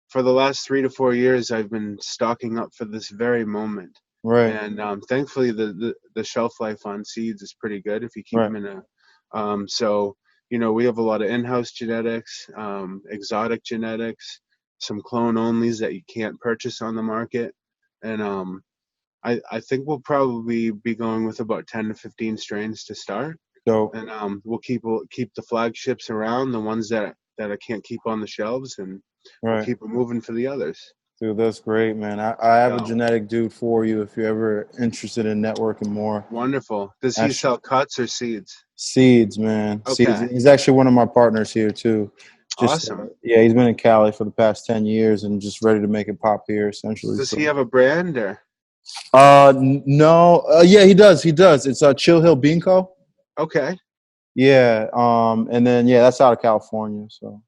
[SPEAKER 3] For the last 3 to 4 years, I've been stocking up for this very moment,
[SPEAKER 2] Right.
[SPEAKER 3] and thankfully, the shelf life on seeds is pretty good if you keep
[SPEAKER 2] Right.
[SPEAKER 3] them in a. So we have a lot of in-house genetics, exotic genetics, some clone onlys that you can't purchase on the market, and I think we'll probably be going with about 10 to 15 strains to start.
[SPEAKER 2] Dope.
[SPEAKER 3] And we'll keep the flagships around, the ones that I can't keep on the shelves, and we'll
[SPEAKER 2] Right.
[SPEAKER 3] keep it moving for the others.
[SPEAKER 2] Dude, that's great, man. I have a
[SPEAKER 3] So
[SPEAKER 2] genetic dude for you if you're ever interested in networking more.
[SPEAKER 3] wonderful. Does he
[SPEAKER 2] Actually,
[SPEAKER 3] sell cuts or seeds?
[SPEAKER 2] seeds, man. Seeds.
[SPEAKER 3] Okay,
[SPEAKER 2] He's actually one of my partners here too. Just
[SPEAKER 3] awesome.
[SPEAKER 2] yeah, he's been in Cali for the past 10 years and just ready to make it pop here, essentially.
[SPEAKER 3] Does he
[SPEAKER 2] So,
[SPEAKER 3] have a brand or?
[SPEAKER 2] no, yeah, he does. He does. It's Chill Hill Bean Co.
[SPEAKER 3] Okay,
[SPEAKER 2] Yeah, and then yeah, that's out of California. So,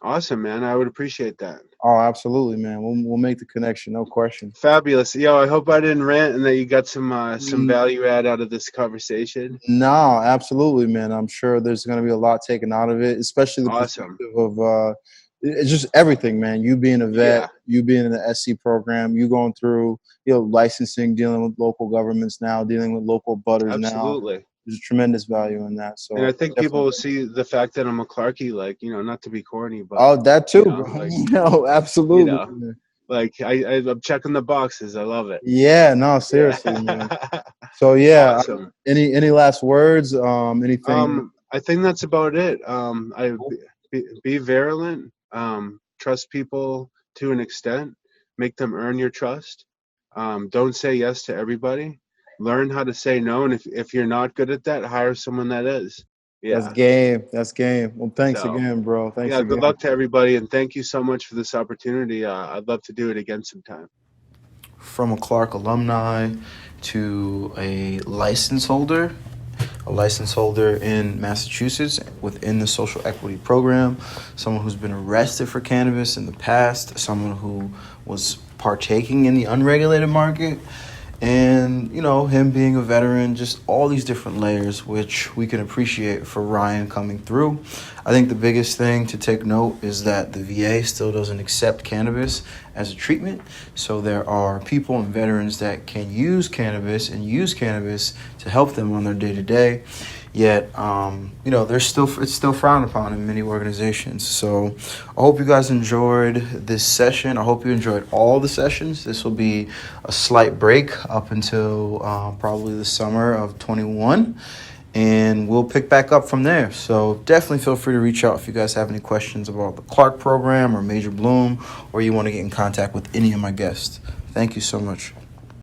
[SPEAKER 3] awesome, man. I would appreciate that.
[SPEAKER 2] oh, absolutely, man. We'll make the connection, no question.
[SPEAKER 3] Fabulous. Yo, I hope I didn't rant and that you got some
[SPEAKER 2] Mm,
[SPEAKER 3] value add out of this conversation.
[SPEAKER 2] No, absolutely, man. I'm sure there's going to be a lot taken out of it, especially the
[SPEAKER 3] Awesome.
[SPEAKER 2] perspective of it's just everything, man. You being a vet,
[SPEAKER 3] Yeah,
[SPEAKER 2] you being in the SC program, you going through licensing, dealing with local governments now, dealing with local butters now.
[SPEAKER 3] absolutely.
[SPEAKER 2] There's tremendous value in that.
[SPEAKER 3] And
[SPEAKER 2] So
[SPEAKER 3] I think people will
[SPEAKER 2] definitely.
[SPEAKER 3] see the fact that I'm a Clarkie, like, not to be corny, but,
[SPEAKER 2] Oh, that too, bro.
[SPEAKER 3] like,
[SPEAKER 2] No,
[SPEAKER 3] you
[SPEAKER 2] absolutely,
[SPEAKER 3] know,
[SPEAKER 2] man.
[SPEAKER 3] like I'm checking the boxes. I love it.
[SPEAKER 2] Yeah, no, seriously, man.
[SPEAKER 3] Yeah.
[SPEAKER 2] So yeah,
[SPEAKER 3] Awesome.
[SPEAKER 2] any last words? Anything?
[SPEAKER 3] I think that's about it. I
[SPEAKER 2] Cool.
[SPEAKER 3] be virulent. Trust people to an extent. Make them earn your trust. Don't say yes to everybody. Learn how to say no, and if you're not good at that, hire someone that is.
[SPEAKER 2] That's
[SPEAKER 3] Yeah.
[SPEAKER 2] game. That's game. Well, thanks
[SPEAKER 3] So
[SPEAKER 2] again, bro. Thanks
[SPEAKER 3] yeah, good
[SPEAKER 2] again.
[SPEAKER 3] luck to everybody, and thank you so much for this opportunity. I'd love to do it again sometime.
[SPEAKER 4] From a Clark alumni to a license holder in Massachusetts within the social equity program, someone who's been arrested for cannabis in the past, someone who was partaking in the unregulated market, and him being a veteran, just all these different layers which we can appreciate for Ryan coming through. I think the biggest thing to take note is that the VA still doesn't accept cannabis as a treatment, so there are people and veterans that can use cannabis to help them on their day-to-day, yet it's still frowned upon in many organizations. So I hope you guys enjoyed this session. I hope you enjoyed all the sessions. This will be a slight break up until probably the summer of 21, and we'll pick back up from there. So definitely feel free to reach out if you guys have any questions about the Clark program or Major Bloom, or you want to get in contact with any of my guests. Thank you so much.